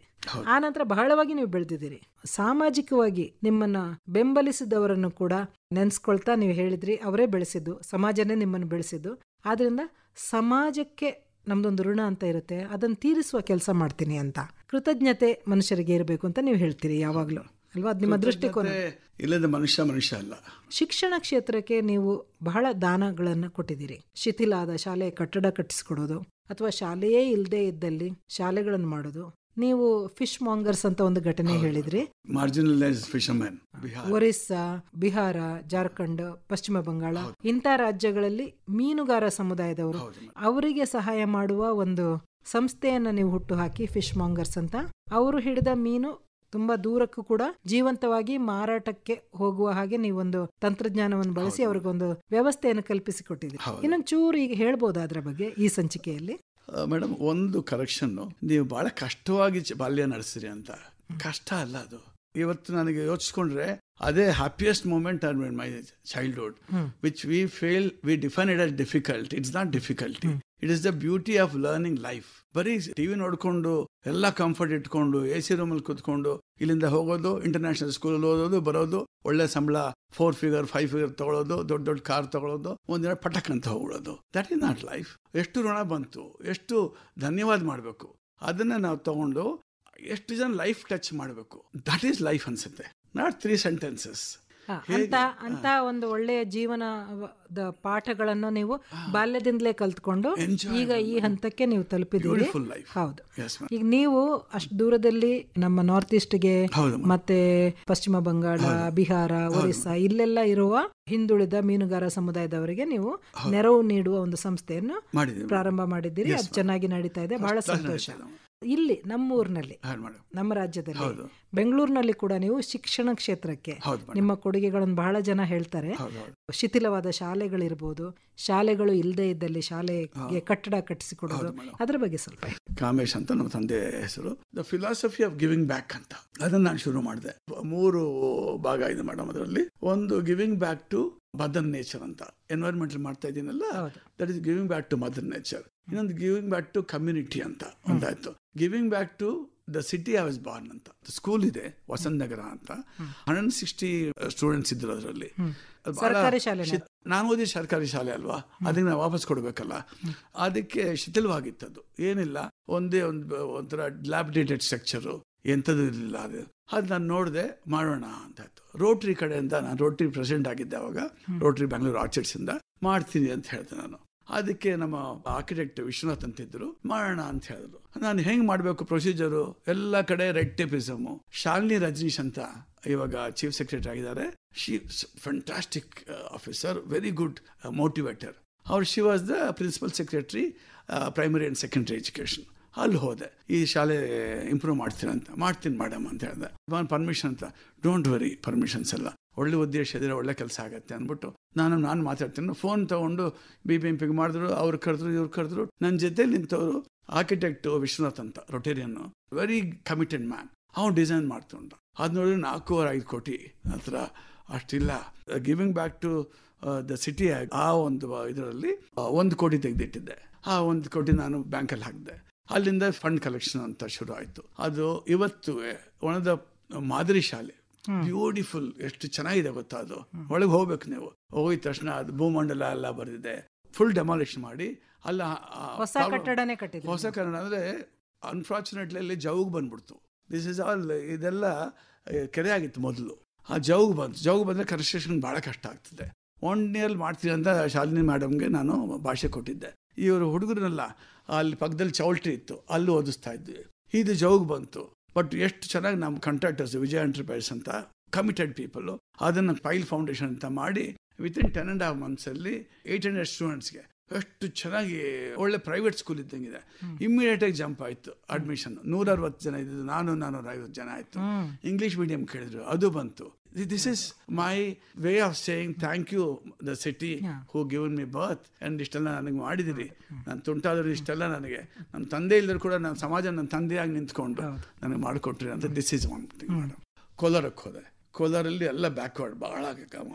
ಆ ನಂತರ ಬಹಳವಾಗಿ ನೀವು ಬೆಳೆದಿದ್ದೀರಿ. ಸಾಮಾಜಿಕವಾಗಿ ನಿಮ್ಮನ್ನ ಬೆಂಬಲಿಸಿದವರನ್ನು ಕೂಡ ನೆನ್ಸ್ಕೊಳ್ತಾ ನೀವು ಹೇಳಿದ್ರಿ, ಅವರೇ ಬೆಳೆಸಿದ್ದು, ಸಮಾಜನೇ ನಿಮ್ಮನ್ನು ಬೆಳೆಸಿದ್ದು. ಆದ್ರಿಂದ ಸಮಾಜಕ್ಕೆ ನಮ್ದೊಂದು ಋಣ ಅಂತ ಇರುತ್ತೆ, ಅದನ್ನು ತೀರಿಸುವ ಕೆಲಸ ಮಾಡ್ತೀನಿ ಅಂತ ಕೃತಜ್ಞತೆ ಮನುಷ್ಯರಿಗೆ ಇರಬೇಕು ಅಂತ ನೀವು ಹೇಳ್ತೀರಿ ಯಾವಾಗ್ಲೂ, ಅಲ್ವಾ? ಅದು ನಿಮ್ಮ ದೃಷ್ಟಿಕೋನ. ಇಲ್ಲದ ಮನುಷ್ಯ ಅಲ್ಲ. ಶಿಕ್ಷಣ ಕ್ಷೇತ್ರಕ್ಕೆ ನೀವು ಬಹಳ ದಾನಗಳನ್ನು ಕೊಟ್ಟಿದ್ದೀರಿ. ಶಿಥಿಲ ಆದ ಶಾಲೆ ಕಟ್ಟಡ ಕಟ್ಟಿಸ್ಕೊಡೋದು, ಅಥವಾ ಶಾಲೆಯೇ ಇಲ್ಲದೆ ಇದ್ದಲ್ಲಿ ಶಾಲೆಗಳನ್ನು ಮಾಡೋದು. ನೀವು ಫಿಶ್ ಮಾಂಗರ್ಸ್ ಅಂತ ಒಂದು ಘಟನೆ ಹೇಳಿದ್ರಿ. ಒರಿಸ್ಸಾ, ಬಿಹಾರ, ಜಾರ್ಖಂಡ್, ಪಶ್ಚಿಮ ಬಂಗಾಳ ಇಂಥ ರಾಜ್ಯಗಳಲ್ಲಿ ಮೀನುಗಾರ ಸಮುದಾಯದವರು, ಅವರಿಗೆ ಸಹಾಯ ಮಾಡುವ ಒಂದು ಸಂಸ್ಥೆಯನ್ನ ನೀವು ಹುಟ್ಟು ಹಾಕಿ, ಫಿಶ್ ಮಾಂಗರ್ಸ್ ಅಂತ. ಅವರು ಹಿಡಿದ ಮೀನು ತುಂಬಾ ದೂರಕ್ಕೂ ಕೂಡ ಜೀವಂತವಾಗಿ ಮಾರಾಟಕ್ಕೆ ಹೋಗುವ ಹಾಗೆ ನೀವೊಂದು ತಂತ್ರಜ್ಞಾನವನ್ನು ಬಳಸಿ ಅವ್ರಿಗೊಂದು ವ್ಯವಸ್ಥೆಯನ್ನು ಕಲ್ಪಿಸಿಕೊಟ್ಟಿದ್ರಿ. ಇನ್ನೊಂದು ಚೂರು ಈಗ ಹೇಳ್ಬೋದಾ ಅದ್ರ ಬಗ್ಗೆ ಈ ಸಂಚಿಕೆಯಲ್ಲಿ? ಮೇಡಮ್ ಒಂದು ಕರೆಕ್ಷನ್ನು, ನೀವು ಭಾಳ ಕಷ್ಟವಾಗಿ ಬಾಲ್ಯ ನಡೆಸಿರಿ ಅಂತ. ಕಷ್ಟ ಅಲ್ಲ ಅದು. ಇವತ್ತು ನನಗೆ ಯೋಚಿಸ್ಕೊಂಡ್ರೆ ಅದೇ happiest moment are my childhood, which we define it as difficult. It's not difficulty, it is the beauty of learning life. ಬರೀ ಟಿವಿ ನೋಡ್ಕೊಂಡು ಎಲ್ಲ ಕಂಫರ್ಟ್ ಇಟ್ಕೊಂಡು AC ರೂಮಲ್ಲಿ ಕೂತ್ಕೊಂಡು ಇಲ್ಲಿಂದ ಹೋಗೋದು, ಇಂಟರ್ನ್ಯಾಷನಲ್ ಸ್ಕೂಲಲ್ಲಿ ಓದೋದು, ಬರೋದು, ಒಳ್ಳೆ ಸಂಬಳ 4 ಫಿಗರ್ 5 ಫಿಗರ್ ತಗೊಳ್ಳೋದು, ದೊಡ್ಡ ದೊಡ್ಡ ಕಾರ್ ತಗೊಳ್ಳೋದು, ಒಂದಿನ ಪಟಕ್ ಅಂತ ಹೋಗ್ಬಿಡೋದು. That is not life. ಎಷ್ಟು ಋಣ ಬಂತು, ಎಷ್ಟು ಧನ್ಯವಾದ ಮಾಡಬೇಕು. ಅದನ್ನ ನಾವು ತಗೊಂಡು ಎಷ್ಟು ಜನ ಲೈಫ್ ಟಚ್ ಮಾಡಬೇಕು. ದಟ್ ಈಸ್ ಲೈಫ್ ಅನ್ಸುತ್ತೆ, ನಾಟ್ 3 sentences. ಅಂತ ಒಂದು ಒಳ್ಳೆಯ ಜೀವನದ ಪಾಠಗಳನ್ನು ನೀವು ಬಾಲ್ಯದಿಂದಲೇ ಕಲ್ತ್ಕೊಂಡು ಈಗ ಈ ಹಂತಕ್ಕೆ ನೀವು ತಲುಪಿದ್ದೀರಿ. ಹೌದು. ಈಗ ನೀವು ಅಷ್ಟು ದೂರದಲ್ಲಿ ನಮ್ಮ ನಾರ್ತ್ ಈಸ್ಟ್ಗೆ ಮತ್ತೆ ಪಶ್ಚಿಮ ಬಂಗಾಳ, ಬಿಹಾರ, ಒರಿಸ್ಸಾ ಇಲ್ಲೆಲ್ಲ ಇರುವ ಹಿಂದುಳಿದ ಮೀನುಗಾರ ಸಮುದಾಯದವರಿಗೆ ನೀವು ನೆರವು ನೀಡುವ ಒಂದು ಸಂಸ್ಥೆಯನ್ನು ಪ್ರಾರಂಭ ಮಾಡಿದ್ದೀರಿ. ಅದು ಚೆನ್ನಾಗಿ ನಡೀತಾ ಇದೆ, ಬಹಳ ಸಂತೋಷ. ಇಲ್ಲಿ ನಮ್ಮ ಊರಿನಲ್ಲಿ, ನಮ್ಮ ರಾಜ್ಯದಲ್ಲಿ, ಬೆಂಗಳೂರಿನಲ್ಲಿ ಕೂಡ ನೀವು ಶಿಕ್ಷಣ ಕ್ಷೇತ್ರಕ್ಕೆ ನಿಮ್ಮ ಕೊಡುಗೆಗಳನ್ನು ಬಹಳ ಜನ ಹೇಳ್ತಾರೆ. ಶಿಥಿಲವಾದ ಶಾಲೆಗಳಿರ್ಬೋದು, ಶಾಲೆಗಳು ಇಲ್ಲದೆ ಇದ್ದಲ್ಲಿ ಶಾಲೆಗೆ ಕಟ್ಟಡ ಕಟ್ಟಿಸಿಕೊಡೋದು, ಅದ್ರ ಬಗ್ಗೆ ಸ್ವಲ್ಪ. ಕಾಮೇಶ್ ಅಂತ ನಮ್ಮ ತಂದೆ ಹೆಸರು. The philosophy of giving back ಅಂತ ಅದನ್ನ ನಾನು ಶುರು ಮಾಡಿದೆ. 3 ಭಾಗ ಇದೆ ಮೇಡಮ್ ಅದರಲ್ಲಿ. ಒಂದು giving back to mother nature ಅಂತ, ಎನ್ವೈರನ್ಮೆಂಟಲ್ ಮಾಡ್ತಾ ಇದ್ದೀನಲ್ಲ, that is giving back to mother nature. ಇನ್ನೊಂದು ಗಿವಿಂಗ್ ಬ್ಯಾಕ್ ಟು ಕಮ್ಯುನಿಟಿ ಅಂತ ಒಂದಾಯ್ತು. Giving back to the city I was born ಅಂತ ಸ್ಕೂಲ್ ಇದೆ, ವಸಂತ ನಗರ ಅಂತ. 160 ಸ್ಟೂಡೆಂಟ್ಸ್ ಇದ್ರು ಅದರಲ್ಲಿ. ನಾನು ಓದಿದ ಸರ್ಕಾರಿ ಶಾಲೆ ಅಲ್ವಾ, ಅದಕ್ಕೆ ನಾವು ವಾಪಸ್ ಕೊಡ್ಬೇಕಲ್ಲ, ಅದಕ್ಕೆ ಶಿಥಿಲವಾಗಿತ್ತದು. ಏನಿಲ್ಲ, ಒಂಥರ ಲ್ಯಾಬ್ಡೇಟೆಡ್ ಸ್ಟ್ರಕ್ಚರು, ಎಂಥದ್ದು ಇರಲಿಲ್ಲ. ಅದು ನಾನು ನೋಡಿದೆ, ಮಾಡೋಣ ಅಂತಾಯ್ತು. ರೋಟ್ರಿ ಕಡೆಯಿಂದ, ನಾನು ರೋಟ್ರಿ ಪ್ರೆಸಿಡೆಂಟ್ ಆಗಿದ್ದೆ ಅವಾಗ, ರೋಟ್ರಿ ಬೆಂಗಳೂರು ಆರ್ಚಿಡ್ಸ್ ಇಂದ ಮಾಡ್ತೀನಿ ಅಂತ ಹೇಳ್ದೆ ನಾನು. ಅದಕ್ಕೆ ನಮ್ಮ ಆರ್ಕಿಟೆಕ್ಟ್ ವಿಶ್ವನಾಥ್ ಅಂತಿದ್ರು, ಮಾಡೋಣ ಅಂತ ಹೇಳಿದ್ರು. ನಾನು ಹೆಂಗ್ ಮಾಡಬೇಕು ಪ್ರೊಸೀಜರು, ಎಲ್ಲ ಕಡೆ ರೆಡ್ ಟೇಪಿಸಮು. ಶಾಲಿನಿ ರಜನೀಶ್ ಅಂತ ಇವಾಗ ಚೀಫ್ ಸೆಕ್ರೆಟರಿ ಆಗಿದ್ದಾರೆ. She fantastic officer, very good motivator. She was the principal secretary primary and secondary education. ಅಲ್ಲಿ ಹೋದೆ, ಈ ಶಾಲೆ ಇಂಪ್ರೂವ್ ಮಾಡ್ತೀನಿ ಮೇಡಮ್ ಅಂತ ಹೇಳಿದೆ. ಪರ್ಮಿಷನ್ ಅಂತ, ಡೋಂಟ್ ವರಿ, ಪರ್ಮಿಷನ್ಸ್ ಎಲ್ಲ ಒಳ್ಳೆ ಉದ್ದೇಶ ಇದ್ರೆ ಒಳ್ಳೆ ಕೆಲಸ ಆಗತ್ತೆ ಅಂದ್ಬಿಟ್ಟು ನಾನು ಮಾತಾಡ್ತೀನಿ. ಫೋನ್ ತಗೊಂಡು BBMPಗೆ ಮಾಡಿದ್ರು, ಅವ್ರು ಕರೆದ್ರು, ಇವ್ರು ಕರೆದ್ರು. ನನ್ನ ಜೊತೆಲಿ ನಿಂತವರು ಆರ್ಕಿಟೆಕ್ಟ್ ವಿಶ್ವನಾಥ್ ಅಂತ, ರೊಟೇರಿಯನ್, ವೆರಿ ಕಮಿಟೆಡ್ ಮ್ಯಾನ್. ಅವ್ನು ಡಿಸೈನ್ ಮಾಡ್ತೊಂಡ. ಅದು ನೋಡಿ 4.5 ಕೋಟಿ ಹತ್ರ ಅಷ್ಟಿಲ್ಲ. Giving back to the city, ಆ ಒಂದು ಇದರಲ್ಲಿ 1 ಕೋಟಿ ತೆಗೆದಿಟ್ಟಿದ್ದೆ. ಆ 1 ಕೋಟಿ ನಾನು ಬ್ಯಾಂಕಲ್ಲಿ ಹಾಕಿದೆ. ಅಲ್ಲಿಂದ ಫಂಡ್ ಕಲೆಕ್ಷನ್ ಅಂತ ಶುರು ಆಯಿತು. ಅದು ಇವತ್ತು ಒಣದ ಮಾದರಿ ಶಾಲೆ, ಬ್ಯೂಟಿಫುಲ್, ಎಷ್ಟು ಚೆನ್ನಾಗಿದೆ ಗೊತ್ತಾ. ಅದು ಒಳಗೆ ಹೋಗ್ಬೇಕು ನೀವು. ಹೋಗಿದ ತಕ್ಷಣ ಅದು ಭೂಮಂಡಲ ಎಲ್ಲ ಬರೆದಿದೆ. ಫುಲ್ ಡೆಮಾಲಿಷನ್ ಮಾಡಿ ಅಲ್ಲ, ಹೊಸ ಕಟ್ಟಡನೇ ಕಟ್ಟಿದ್ರು. ಹೊಸ ಕಟ್ಟಡ ಅಂದರೆ ಅನ್ಫಾರ್ಚುನೇಟ್ಲಿ ಅಲ್ಲಿ ಜೌಗ್ ಬಂದ್ಬಿಡ್ತು. ದಿಸ್ ಇಸ್ ಆಲ್, ಇದೆಲ್ಲ ಕೆರೆ ಆಗಿತ್ತು ಮೊದಲು. ಆ ಜೌಗ್ ಬಂದರೆ ಕನ್ಸ್ಟ್ರಕ್ಷನ್ ಭಾಳ ಕಷ್ಟ ಆಗ್ತದೆ. 1 year ಮಾಡ್ತೀನಿ ಅಂತ ಶಾಲಿನಿ ಮೇಡಮ್ಗೆ ನಾನು ಭಾಷೆ ಕೊಟ್ಟಿದ್ದೆ. ಇವರು ಹುಡುಗರನ್ನೆಲ್ಲ ಅಲ್ಲಿ ಪಕ್ಕದಲ್ಲಿ ಚೌಲ್ಟ್ರಿ ಇತ್ತು, ಅಲ್ಲಿ ಓದಿಸ್ತಾ ಇದ್ವಿ. ಇದು ಜೌಗ್ ಬಂತು. ಬಟ್ ಎಷ್ಟು ಚೆನ್ನಾಗಿ ನಮ್ಮ ಕಾಂಟ್ರಾಕ್ಟರ್ಸ್, ವಿಜಯ ಎಂಟರ್ಪ್ರೈಸ್ ಅಂತ ಕಮಿಟೆಡ್ ಪೀಪಲ್, ಅದನ್ನು ಪೈಲ್ ಫೌಂಡೇಶನ್ ಅಂತ ಮಾಡಿ ವಿತಿನ್ 10.5 months 800 ಸ್ಟೂಡೆಂಟ್ಸ್ಗೆ ಎಷ್ಟು ಚೆನ್ನಾಗಿ ಒಳ್ಳೆ ಪ್ರೈವೇಟ್ ಸ್ಕೂಲ್ ಇದ್ದಂಗಿದೆ. ಇಮ್ಮಿಡಿಯೇಟ್ ಆಗಿ ಜಂಪ್ ಆಯಿತು ಅಡ್ಮಿಷನ್. 160 ಜನ ಇದ್ದು 450 ಜನ ಆಯಿತು. ಇಂಗ್ಲೀಷ್ ಮೀಡಿಯಂ ಕೇಳಿದ್ರು, ಅದು ಬಂತು. This is my way of saying thank you the city who given me birth. and ಇಷ್ಟೆಲ್ಲ ನನಗೆ ಮಾಡಿದಿರಿ. ನಾನು ತುಂಟಾದರೂ ಇಷ್ಟೆಲ್ಲ ನನಗೆ ನಮ್ಮ ತಂದೆ ಇಲ್ಲರೂ ಕೂಡ ನನ್ನ ಸಮಾಜ ನನ್ನ ತಂದೆಯಾಗಿ ನಿಂತ್ಕೊಂಡು ನನಗೆ ಮಾಡಿಕೊಟ್ರಿ ಅಂತ. This is one thing madam. ಕೋಲಾರಕ್ಕೆ ಹೋದೆ. ಕೋಲಾರಲ್ಲಿ ಎಲ್ಲ ಬ್ಯಾಕ್ವರ್ಡ್ ಭಾಳ.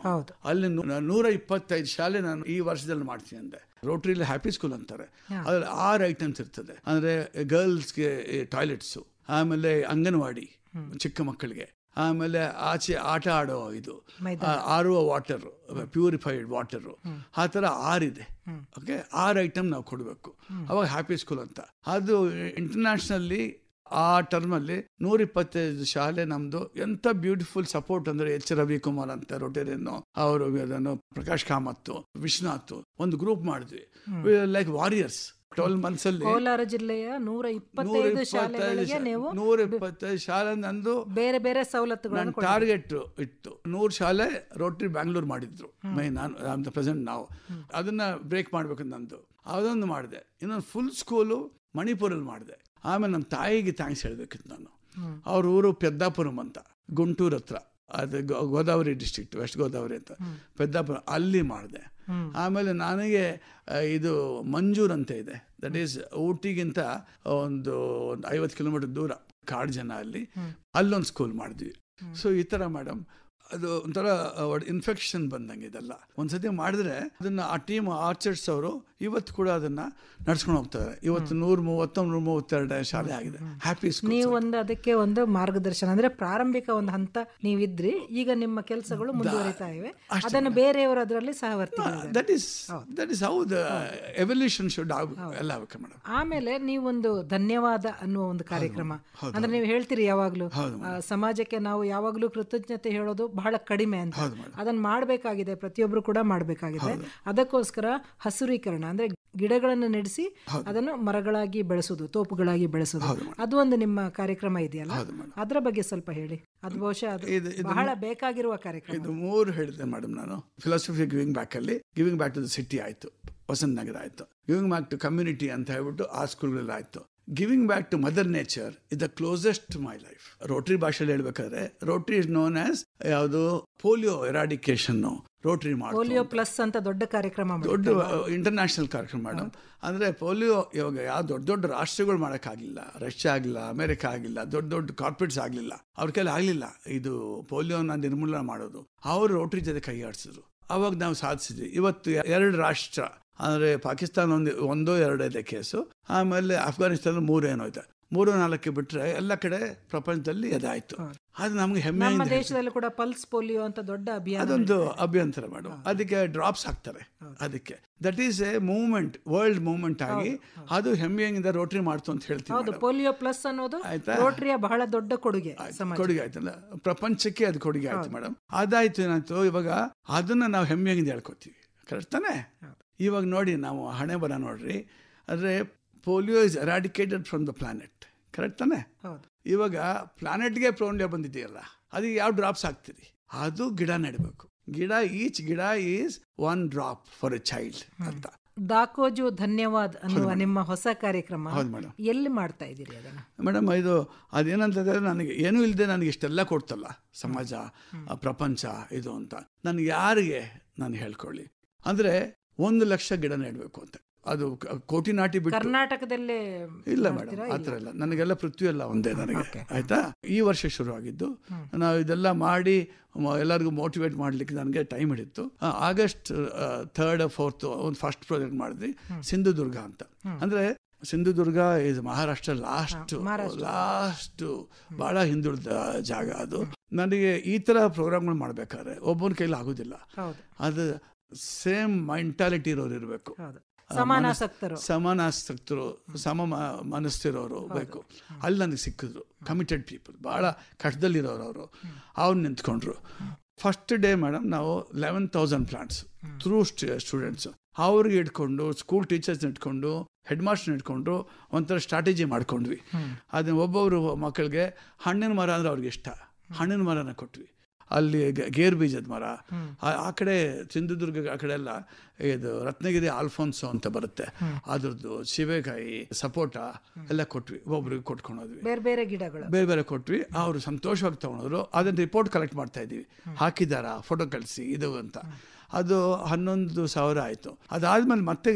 ಅಲ್ಲಿ 125 ಶಾಲೆ ನಾನು ಈ ವರ್ಷದಲ್ಲಿ ಮಾಡ್ತೀನಿ ಅಂದೆ. ರೋಟ್ರಿಲಿ ಹ್ಯಾಪಿ ಸ್ಕೂಲ್ ಅಂತಾರೆ. ಅದ್ರಲ್ಲಿ 6 ಐಟಮ್ಸ್ ಇರ್ತದೆ. ಅಂದರೆ ಗರ್ಲ್ಸ್ಗೆ ಟಾಯ್ಲೆಟ್ಸು, ಆಮೇಲೆ ಅಂಗನವಾಡಿ ಚಿಕ್ಕ ಮಕ್ಕಳಿಗೆ, ಆಮೇಲೆ ಆಚೆ ಆಟ ಆಡೋ ಇದು, ಆರುವ ವಾಟರು, ಪ್ಯೂರಿಫೈಡ್ ವಾಟರು, ಆ ಥರ 6 ಇದೆ. ಓಕೆ, 6 ಐಟಮ್ ನಾವು ಕೊಡಬೇಕು. ಅವಾಗ ಹ್ಯಾಪಿ ಸ್ಕೂಲ್ ಅಂತ. ಅದು ಇಂಟರ್ನ್ಯಾಷನಲ್ಲಿ ಆ ಟರ್ಮಲ್ಲಿ 125 ಶಾಲೆ ನಮ್ದು. ಎಂತ ಬ್ಯೂಟಿಫುಲ್ ಸಪೋರ್ಟ್ ಅಂದ್ರೆ H. ರವಿಕುಮಾರ್ ಅಂತ ರೊಟೇರಿಯನ್, ಅವರು ಅದನ್ನು ಪ್ರಕಾಶ್ ಕಾಮತ್, ವಿಶ್ವನಾಥ್ ಒಂದು ಗ್ರೂಪ್ ಮಾಡಿದ್ವಿ. Like warriors. 12 months ಅಲ್ಲಿ ಕೋಲಾರ ಜಿಲ್ಲೆಯ 125 ಶಾಲೆ ನಂದು ಬೇರೆ ಬೇರೆ ಸವಲತ್ತುಗಳು. ಟಾರ್ಗೆಟ್ ಇತ್ತು 100 ಶಾಲೆ ರೋಟರಿ ಬ್ಯಾಂಗ್ಳೂರ್ ಮಾಡಿದ್ರು. ನಾನು ಪ್ರೆಸೆಂಟ್ ನಾವು ಅದನ್ನ ಬ್ರೇಕ್ ಮಾಡ್ಬೇಕಂತ ನಂದು. ಅದೊಂದು ಮಾಡಿದೆ. ಇನ್ನೊಂದು ಫುಲ್ ಸ್ಕೂಲು ಮಣಿಪುರಲ್ಲಿ ಮಾಡಿದೆ. ಆಮೇಲೆ ನಮ್ಮ ತಾಯಿಗೆ ಥ್ಯಾಂಕ್ಸ್ ಹೇಳ್ಬೇಕಿತ್ತು ನಾನು. ಅವ್ರ ಊರು ಪೆದ್ದಾಪುರಂ ಅಂತ, ಗುಂಟೂರು ಹತ್ರ, ಅದು ಗೋದಾವರಿ ಡಿಸ್ಟ್ರಿಕ್ಟ್, ವೆಸ್ಟ್ ಗೋದಾವರಿ ಅಂತ, ಪೆದ್ದಾಪುರ, ಅಲ್ಲಿ ಮಾಡಿದೆ. ಆಮೇಲೆ ನನಗೆ ಇದು ಮಂಜೂರ್ ಅಂತ ಇದೆ, ದಟ್ ಈಸ್ ಊಟಿಗಿಂತ ಒಂದು 50 ಕಿಲೋಮೀಟರ್ ದೂರ ಕಾಡು ಜನ, ಅಲ್ಲೊಂದು ಸ್ಕೂಲ್ ಮಾಡಿದ್ವಿ. ಸೊ ಈ ಥರ ಮೇಡಮ್ ಅದು ಒಂಥರ ಇನ್ಫೆಕ್ಷನ್ ಬಂದಂಗೆ ಇದೆಲ್ಲ. ಒಂದ್ಸತಿ ಮಾಡಿದ್ರೆ ಅದನ್ನ ಆ ಟೀಮ್ ಆರ್ಚರ್ಡ್ಸ್ ಅವರು ಇವತ್ತು ಕೂಡ ಅದನ್ನ ನಡ್ಸ್ಕೊಂಡು ಹೋಗ್ತಾರೆ. ಇವತ್ತು 132 ಶಾಲೆ ಆಗಿದೆ. Happy school. ನೀವು ಅದಕ್ಕೆ ಒಂದು ಮಾರ್ಗದರ್ಶನ ಅಂದ್ರೆ ಪ್ರಾರಂಭಿಕ ಒಂದು ಹಂತ ನೀವಿದ್ರಿ, ಈಗ ನಿಮ್ಮ ಕೆಲಸಗಳು ಮುಂದುವರಿತಾ ಇವೆ, ಅದನ್ನು ಬೇರೆಯವರು ಅದರಲ್ಲಿ ಸಹವರ್ತಿಗಳು. That is how the evolution should ಎಲ್ಲ ಆಗಬೇಕು ಮೇಡಮ್. ಆಮೇಲೆ ನೀವೊಂದು ಧನ್ಯವಾದ ಅನ್ನುವ ಒಂದು ಕಾರ್ಯಕ್ರಮ ಅಂದ್ರೆ ನೀವು ಹೇಳ್ತೀರಿ ಯಾವಾಗ್ಲೂ ಸಮಾಜಕ್ಕೆ ನಾವು ಯಾವಾಗ್ಲೂ ಕೃತಜ್ಞತೆ ಹೇಳೋದು ಬಹಳ ಕಡಿಮೆ ಅಂತ. ಅದನ್ನ ಮಾಡಬೇಕಾಗಿದೆ, ಪ್ರತಿಯೊಬ್ರು ಕೂಡ ಮಾಡಬೇಕಾಗಿದೆ. ಅದಕ್ಕೋಸ್ಕರ ಹಸುರೀಕರಣ ಅಂದ್ರೆ ಗಿಡಗಳನ್ನು ನೆಡೆಸಿ ಅದನ್ನು ಮರಗಳಾಗಿ ಬೆಳೆಸೋದು, ತೋಪುಗಳಾಗಿ ಬೆಳೆಸೋದು, ಅದು ಒಂದು ನಿಮ್ಮ ಕಾರ್ಯಕ್ರಮ ಇದೆಯಲ್ಲ, ಅದರ ಬಗ್ಗೆ ಸ್ವಲ್ಪ ಹೇಳಿ. ಅದು ಬಹುಶಃ ಅದು ಬಹಳ ಬೇಕಾಗಿರುವ ಕಾರ್ಯಕ್ರಮ. ಇದು 3 ಹೇಳಿದೆ ಮೇಡಮ್ ನಾನು. ಫಿಲಾಸಫಿ ಗಿವಿಂಗ್ ಬ್ಯಾಕ್ ಅಲ್ಲಿ giving back to the city ಆಯ್ತು, ವಸಂತ ನಗರ ಆಯ್ತು. ಗಿವಿಂಗ್ ಬ್ಯಾಕ್ ಟು ಕಮ್ಯುನಿಟಿ ಅಂತ ಹೇಳ್ಬಿಟ್ಟು ಆ ಸ್ಕೂಲ್ಗಳಲ್ಲಿ ಆಯ್ತು. Giving back to mother nature is the closest to my life. Rotary ಭಾಷೆಯಲ್ಲಿ ಹೇಳ್ಬೇಕಾದ್ರೆ ರೋಟರಿ ಇಸ್ ನೋನ್ ಆಸ್ ಯಾವುದು polio eradication. Rotary polio plus ಅಂತ ದೊಡ್ಡ ಕಾರ್ಯಕ್ರಮ, ದೊಡ್ಡ ಇಂಟರ್ನ್ಯಾಷನಲ್ ಕಾರ್ಯಕ್ರಮ ಮೇಡಮ್. ಅಂದ್ರೆ ಪೋಲಿಯೋ ಇವಾಗ ಯಾವ ದೊಡ್ಡ ರಾಷ್ಟ್ರಗಳು ಮಾಡೋಕ್ಕಾಗಲಿಲ್ಲ, ರಷ್ಯಾ ಆಗಿಲ್ಲ, ಅಮೆರಿಕ ಆಗಿಲ್ಲ, ದೊಡ್ಡ ಕಾರ್ಪೊರೇಟ್ಸ್ ಆಗಲಿಲ್ಲ, ಅವ್ರ ಕೈಲಿ ಆಗಲಿಲ್ಲ ಇದು ಪೋಲಿಯೋನ ನಿರ್ಮೂಲನೆ ಮಾಡೋದು. ಅವರು ರೋಟರಿ ಜೊತೆ ಕೈ ಆಡಿಸಿದ್ರು, ಅವಾಗ ನಾವು ಸಾಧಿಸಿದ್ವಿ. ಇವತ್ತು 2 ರಾಷ್ಟ್ರ ಅಂದರೆ ಪಾಕಿಸ್ತಾನ 1-2 ಇದೆ ಕೇಸು, ಆಮೇಲೆ ಅಫ್ಘಾನಿಸ್ತಾನ 3 ಏನೋಯ್ತು, 3-4 ಬಿಟ್ರೆ ಎಲ್ಲ ಕಡೆ ಪ್ರಪಂಚದಲ್ಲಿ ಅದಾಯ್ತು. ಅದು ನಮ್ಗೆ ಹೆಮ್ಮೆ. ನಮ್ಮ ದೇಶದಲ್ಲಿ ಕೂಡ ಪಲ್ಸ್ ಪೋಲಿಯೋ ಅಂತ ದೊಡ್ಡ ಅಭಿಯಾನ, ಅದೊಂದು ಅಭ್ಯಂತರ ಮಾಡು. ಅದಕ್ಕೆ ಡ್ರಾಪ್ಸ್ ಹಾಕ್ತಾರೆ. ಅದಕ್ಕೆ that is A movement, world movement ಆಗಿ ಅದು ಹೆಮ್ಮೆಯಿಂದ ರೋಟರಿ ಮಾಡ್ತು ಅಂತ ಹೇಳ್ತೀವಿ. ಪೋಲಿಯೋ ಪ್ಲಸ್ ಅನ್ನೋದು ರೋಟರಿಯ ಬಹಳ ದೊಡ್ಡ ಕೊಡುಗೆ ಆಯ್ತಲ್ಲ, ಪ್ರಪಂಚಕ್ಕೆ ಅದು ಕೊಡುಗೆ ಆಯ್ತು ಮೇಡಮ್. ಅದಾಯ್ತು ಏನಾಯ್ತು, ಇವಾಗ ಅದನ್ನ ನಾವು ಹೆಮ್ಮೆಯಿಂದ ಹೇಳ್ಕೊತೀವಿ. ಕರೆಕ್ಟ್ ತಾನೆ? ಇವಾಗ ನೋಡಿ ನಾವು ಹಣೆ ಬರ ನೋಡ್ರಿ, ಅಂದರೆ polio is ಎರಾಡಿಕೇಟೆಡ್ from the planet. Correct ತಾನೆ? ಇವಾಗ ಪ್ಲಾನೆಟ್ಗೆ ಪೋಲಿಯೋ ಬಂದಿದೆಯಲ್ಲ, ಅದಕ್ಕೆ ಯಾವ ಡ್ರಾಪ್ಸ್ ಹಾಕ್ತೀರಿ? ಅದು ಗಿಡ ನೆಡಬೇಕು. ಈಚ್ ಗಿಡ is 1 drop for A child ಅಂತ. ದಾಕೋಜು ಧನ್ಯವಾದ ಅನ್ನುವ ನಿಮ್ಮ ಹೊಸ ಕಾರ್ಯಕ್ರಮ ಎಲ್ಲಿ ಮಾಡ್ತಾ ಇದ್ದೀರಿ ಅದನ್ನ? ಮೇಡಮ್ ಇದು ಅದೇನಂತಂದ್ರೆ, ನನಗೆ ಏನೂ ಇಲ್ಲದೆ ನನಗೆ ಇಷ್ಟೆಲ್ಲ ಕೊಡ್ತಲ್ಲ ಸಮಾಜ, ಪ್ರಪಂಚ ಇದು ಅಂತ. ನನಗೆ ಯಾರಿಗೆ ನಾನು ಹೇಳ್ಕೊಳ್ಳಿ ಅಂದರೆ 1 ಲಕ್ಷ ಗಿಡ ನೆಡಬೇಕು ಅಂತ. ಅದು ಕೋಟಿ ನಾಟಿ ಬಿಟ್ಟು ಕರ್ನಾಟಕದಲ್ಲೇ ಇಲ್ಲ ಮೇಡಮ್, ಆ ಥರ ಇಲ್ಲ. ನನಗೆಲ್ಲ ಪೃಥ್ವಿ ಎಲ್ಲ ಒಂದೇ ನನಗೆ. ಆಯ್ತಾ? ಈ ವರ್ಷ ಶುರುವಾಗಿದ್ದು ನಾವು ಇದೆಲ್ಲ ಮಾಡಿ ಎಲ್ಲರಿಗೂ ಮೋಟಿವೇಟ್ ಮಾಡಲಿಕ್ಕೆ ನನಗೆ ಟೈಮ್ ಹಿಡಿತು. ಆಗಸ್ಟ್ 3rd 4th ಒಂದು ಫಸ್ಟ್ ಪ್ರಾಜೆಕ್ಟ್ ಮಾಡಿದ್ವಿ, ಸಿಂಧುದುರ್ಗ ಅಂತ. ಅಂದರೆ ಸಿಂಧುದುರ್ಗ ಇಸ್ ಮಹಾರಾಷ್ಟ್ರ ಲಾಸ್ಟ್ ಬಹಳ ಹಿಂದುಳಿದ ಜಾಗ. ಅದು ನನಗೆ ಈ ಥರ ಪ್ರೋಗ್ರಾಮ್ಗಳು ಮಾಡಬೇಕಾದ್ರೆ ಒಬ್ಬನ ಕೈಲಿ ಆಗೋದಿಲ್ಲ. ಅದು ಸೇಮ್ ಮೆಂಟಾಲಿಟಿ ಇರೋರು ಇರಬೇಕು, ಸಮಾನಾಸಕ್ತರು, ಸಮ ಮನಸ್ಸಿರೋರು ಬೇಕು. ಅಲ್ಲಿ ನನಗೆ ಸಿಕ್ಕಿದ್ರು ಕಮಿಟೆಡ್ ಪೀಪಲ್, ಭಾಳ ಕಷ್ಟದಲ್ಲಿರೋರು ಅವರು. ಅವ್ರು ನಿಂತ್ಕೊಂಡ್ರು. ಫಸ್ಟ್ ಡೇ ಮೇಡಮ್ ನಾವು 11,000 ಪ್ಲಾಂಟ್ಸ್ ಥ್ರೂ ಸ್ಟೂಡೆಂಟ್ಸ್ ಅವ್ರಿಗೆ ಇಟ್ಕೊಂಡು, ಸ್ಕೂಲ್ ಟೀಚರ್ಸ್ನ ಇಟ್ಕೊಂಡು, ಹೆಡ್ ಮಾಸ್ಟರ್ನ ಇಟ್ಕೊಂಡು ಒಂಥರ ಸ್ಟ್ರಾಟಜಿ ಮಾಡ್ಕೊಂಡ್ವಿ. ಅದನ್ನ ಒಬ್ಬೊಬ್ರು ಮಕ್ಕಳಿಗೆ ಹಣ್ಣಿನ ಮರ ಅಂದರೆ ಅವ್ರಿಗೆ ಇಷ್ಟ, ಹಣ್ಣಿನ ಮರನ ಕೊಟ್ವಿ. ಅಲ್ಲಿ ಗೇರು ಬೀಜದ ಮರ, ಆ ಕಡೆ ಸಿಂಧುದುರ್ಗ ಆ ಕಡೆ ಎಲ್ಲ ಇದು ರತ್ನಗಿರಿ ಆಲ್ಫೋನ್ಸೋ ಅಂತ ಬರುತ್ತೆ, ಅದ್ರದ್ದು ಸೀಬೆಕಾಯಿ, ಸಪೋಟ ಎಲ್ಲ ಕೊಟ್ವಿ. ಒಬ್ಬೊಬ್ರಿಗೆ ಕೊಟ್ಕೊಂಡೋದ್ವಿ, ಬೇರೆ ಬೇರೆ ಕೊಟ್ವಿ. ಅವರು ಸಂತೋಷವಾಗಿ ತಗೊಂಡ್ರು. ಅದನ್ನ ರಿಪೋರ್ಟ್ ಕಲೆಕ್ಟ್ ಮಾಡ್ತಾ ಇದ್ದೀವಿ, ಹಾಕಿದಾರ ಫೋಟೋ ಕಳಿಸಿ ಇದು ಅಂತ. ಅದು 11,000 ಆಯಿತು. ಅದಾದ್ಮೇಲೆ ಮತ್ತೆ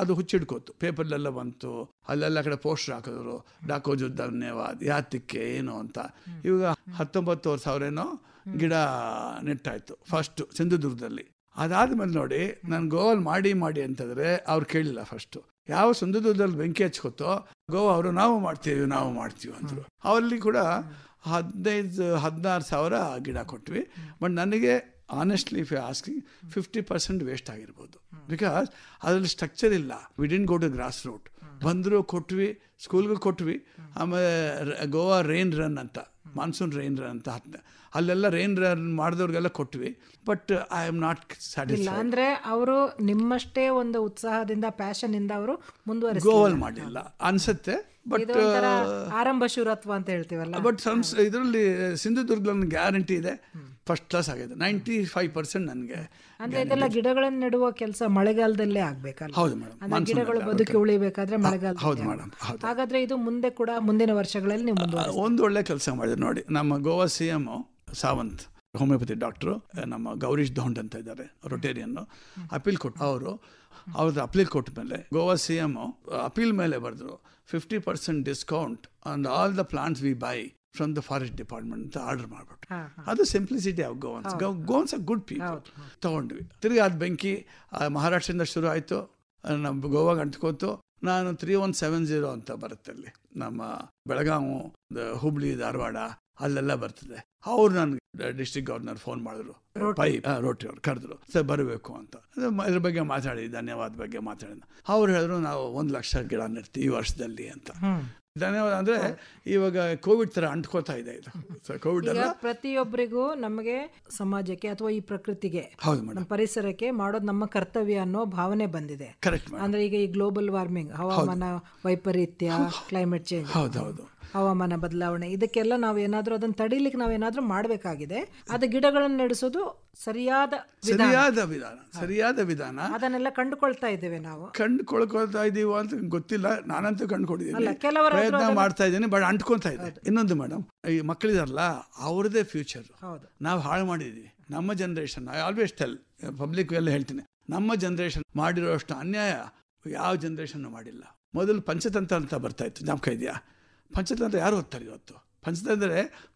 ಅದು ಹುಚ್ಚಿಡ್ಕೋತು, ಪೇಪರ್ಲೆಲ್ಲ ಬಂತು, ಅಲ್ಲೆಲ್ಲ ಕಡೆ ಪೋಸ್ಟರ್ ಹಾಕಿದ್ರು, ಡಾಕೋಜು ಧನ್ಯವಾದ ಯಾತಕ್ಕೆ ಏನು ಅಂತ. ಇವಾಗ 19,000 ಗಿಡ ನೆಟ್ಟಾಯ್ತು ಫಸ್ಟ್ ಸಿಂಧುದುರ್ಗದಲ್ಲಿ. ಅದಾದ್ಮೇಲೆ ನೋಡಿ ನಾನು ಗೋವಲ್ಲಿ ಮಾಡಿ ಅಂತಂದ್ರೆ ಅವ್ರು ಕೇಳಿಲ್ಲ. ಫಸ್ಟು ಯಾವ ಸಿಂಧುದುರ್ಗದಲ್ಲಿ ಬೆಂಕಿ ಹಚ್ಕೋತೋ ಗೋವಾ ಅವರು ನಾವು ಮಾಡ್ತೀವಿ ಅಂದರು. ಅವರಲ್ಲಿ ಕೂಡ 15,000-16,000 ಗಿಡ ಕೊಟ್ವಿ. ಬಟ್ ನನಗೆ honestly if you asking 50% waste ಆಗಿರ್ಬೋದು. ಬಿಕಾಸ್ ಅದರಲ್ಲಿ ಸ್ಟ್ರಕ್ಚರ್ ಇಲ್ಲ. We didn't go to grass root. ಬಂದರು ಕೊಟ್ವಿ, ಸ್ಕೂಲ್ಗೆ ಕೊಟ್ವಿ. ಆಮೇಲೆ ಗೋವಾ ರೈನ್ ರನ್ ಅಂತ, ಮಾನ್ಸೂನ್ ರೈನ್ ರನ್ ಅಂತ ಅಲ್ಲೆಲ್ಲ ರೈನ್ ರನ್ ಮಾಡಿದವ್ರಿಗೆಲ್ಲ ಕೊಟ್ವಿ. But I am not satisfied. ಅಂದ್ರೆ ಅವರು ನಿಮ್ಮಷ್ಟೇ ಒಂದು ಉತ್ಸಾಹದಿಂದ, ಪ್ಯಾಷನ್ ಇಂದ ಅವರು ಮುಂದುವರೆಸಿ ಗೋವಲ್ ಮಾಡಿಲ್ಲ ಅನ್ಸುತ್ತೆ. ಬಟ್ ಆರಂಭ ಶೂರತ್ವ ಅಂತ ಹೇಳ್ತೀವಲ್ಲ. ಬಟ್ ಇದರಲ್ಲಿ ಸಿಂಧುದುರ್ಗ ಗ್ಯಾರಂಟಿ ಇದೆ, ಫಸ್ಟ್ ಕ್ಲಾಸ್ ಆಗಿದೆ. 95% ನನಗೆ. ಅಂದ್ರೆ ಇದೆಲ್ಲ ಗಿಡಗಳನ್ನು ನೆಡುವ ಕೆಲಸ ಮಳೆಗಾಲದಲ್ಲೇ ಆಗ್ಬೇಕಲ್ಲ? ಹೌದು ಮೇಡಮ್. ಗಿಡಗಳು ಬದುಕಿ ಉಳಿಬೇಕಾದ್ರೆ ಮಳೆಗಾಲ. ಹೌದು ಮೇಡಮ್. ಹಾಗಾದ್ರೆ ಇದು ಮುಂದಿನ ವರ್ಷಗಳಲ್ಲಿ ನೀವು ಒಂದು ಒಳ್ಳೆ ಕೆಲಸ ಮಾಡಿದ್ರು ನೋಡಿ. ನಮ್ಮ Goa CM Sawant homeopathy doctor ನಮ್ಮ ಗೌರೀಶ್ ದೌಂಡ್ ಅಂತ ಇದ್ದಾರೆ, ರೊಟೇರಿಯನ್ನು ಅಪೀಲ್ ಕೊಟ್ಟು ಅವ್ರದ್ದು ಅಪೀಲ್ ಕೊಟ್ಟ ಮೇಲೆ ಗೋವಾ CM ಅಪೀಲ್ ಮೇಲೆ ಬರೆದ್ರು 50% discount on all the plants we buy from the forest department ಅಂತ ಆರ್ಡರ್ ಮಾಡ್ಬಿಟ್ಟು. ಅದು simplicity of governance a good people. ತಗೊಂಡ್ವಿ. ತಿರ್ಗಿ ಅದು ಬೆಂಕಿ ಮಹಾರಾಷ್ಟ್ರದಿಂದ ಶುರು ಆಯಿತು, ನಮ್ಮ ಗೋವಾಗ ಅಂಟ್ಕೋತು. ನಾನು 3170 ಅಂತ ಬರುತ್ತೆ ಅಲ್ಲಿ, ನಮ್ಮ ಬೆಳಗಾವಿ, ಹುಬ್ಳಿ, ಧಾರವಾಡ ಅಲ್ಲೆಲ್ಲ ಬರ್ತದೆ. ಅವ್ರು ನನಗೆ ಡಿಸ್ಟ್ರಿಕ್ಟ್ ಗವರ್ನರ್ ಫೋನ್ ಮಾಡಿದ್ರು, ರೋಟರಿ ಅವ್ರು ಕರೆದ್ರು, ಸರ್ ಬರಬೇಕು ಅಂತ. ಇದ್ರ ಬಗ್ಗೆ ಮಾತಾಡಿ, ಧನ್ಯವಾದ ಬಗ್ಗೆ ಮಾತಾಡಿದ. ಅವ್ರು ಹೇಳಿದ್ರು ನಾವು 1,00,000 ಗಿಡ ನೆಡ್ತೀವಿ ಈ ವರ್ಷದಲ್ಲಿ ಅಂತ. ಧನ್ಯವಾದ. ಅಂದ್ರೆ ಇವಾಗ ಕೋವಿಡ್ ತರ ಅಂಟ್ಕೋತಾ ಇದೆ ಇದು. ಕೋವಿಡ್ ಅಲ್ಲ, ಪ್ರತಿಯೊಬ್ಬರಿಗೂ ನಮಗೆ ಸಮಾಜಕ್ಕೆ ಅಥವಾ ಈ ಪ್ರಕೃತಿಗೆ, ಹೌದು ಮೇಡಮ್, ನಮ್ಮ ಪರಿಸರಕ್ಕೆ ಮಾಡೋದು ನಮ್ಮ ಕರ್ತವ್ಯ ಅನ್ನೋ ಭಾವನೆ ಬಂದಿದೆ. ಕರೆಕ್ಟ್. ಅಂದ್ರೆ ಈಗ ಈ ಗ್ಲೋಬಲ್ ವಾರ್ಮಿಂಗ್, ಹವಾಮಾನ ವೈಪರೀತ್ಯ, ಕ್ಲೈಮೇಟ್ ಚೇಂಜ್, ಹೌದೌದು, ಹವಾಮಾನ ಬದಲಾವಣೆ, ಇದಕ್ಕೆಲ್ಲ ನಾವೇನಾದ್ರೂ ಅದನ್ನ ತಡೀಲಿಕ್ಕೆ ನಾವೇನಾದ್ರೂ ಮಾಡಬೇಕಾಗಿದೆ. ಅದು ಗಿಡಗಳನ್ನು ನಡೆಸೋದು ಸರಿಯಾದ ವಿಧಾನ. ಅದನ್ನೆಲ್ಲ ಕಂಡುಕೊಳ್ತಾ ಇದ್ದೇವೆ ನಾವು. ಕಂಡುಕೊಳ್ಕೊಳ್ತಾ ಇದೀವ ಅಂತ ಗೊತ್ತಿಲ್ಲ, ನಾನಂತೂ ಕಂಡುಕೊಂಡಿದ್ದೀನಿ, ಪ್ರಯತ್ನ ಮಾಡ್ತಾ ಇದ್ದೀನಿ, ಬಟ್ ಅಂಟ್ಕೊತಾ ಇದೆ. ಇನ್ನೊಂದು ಮೇಡಮ್, ಈ ಮಕ್ಕಳಿದಾರಲ್ಲ ಅವ್ರದೇ ಫ್ಯೂಚರ್ ನಾವು ಹಾಳು ಮಾಡಿದೀವಿ. ನಮ್ಮ generation, I always tell public ಎಲ್ಲ ಹೇಳ್ತೀನಿ, ನಮ್ಮ ಜನರೇಷನ್ ಮಾಡಿರೋಷ್ಟು ಅನ್ಯಾಯ ಯಾವ ಜನರೇಷನ್ ಮಾಡಿಲ್ಲ. ಮೊದಲು ಪಂಚತಂತ್ರ ಅಂತ ಬರ್ತಾ ಇತ್ತು, ಜ್ಞಾಪಕ ಇದೆಯಾ? ಪಂಚತಂತ್ರ ಯಾರು ಓದ್ತಾರೆ ಇವತ್ತು? ಪಂಚತಂತ್ರ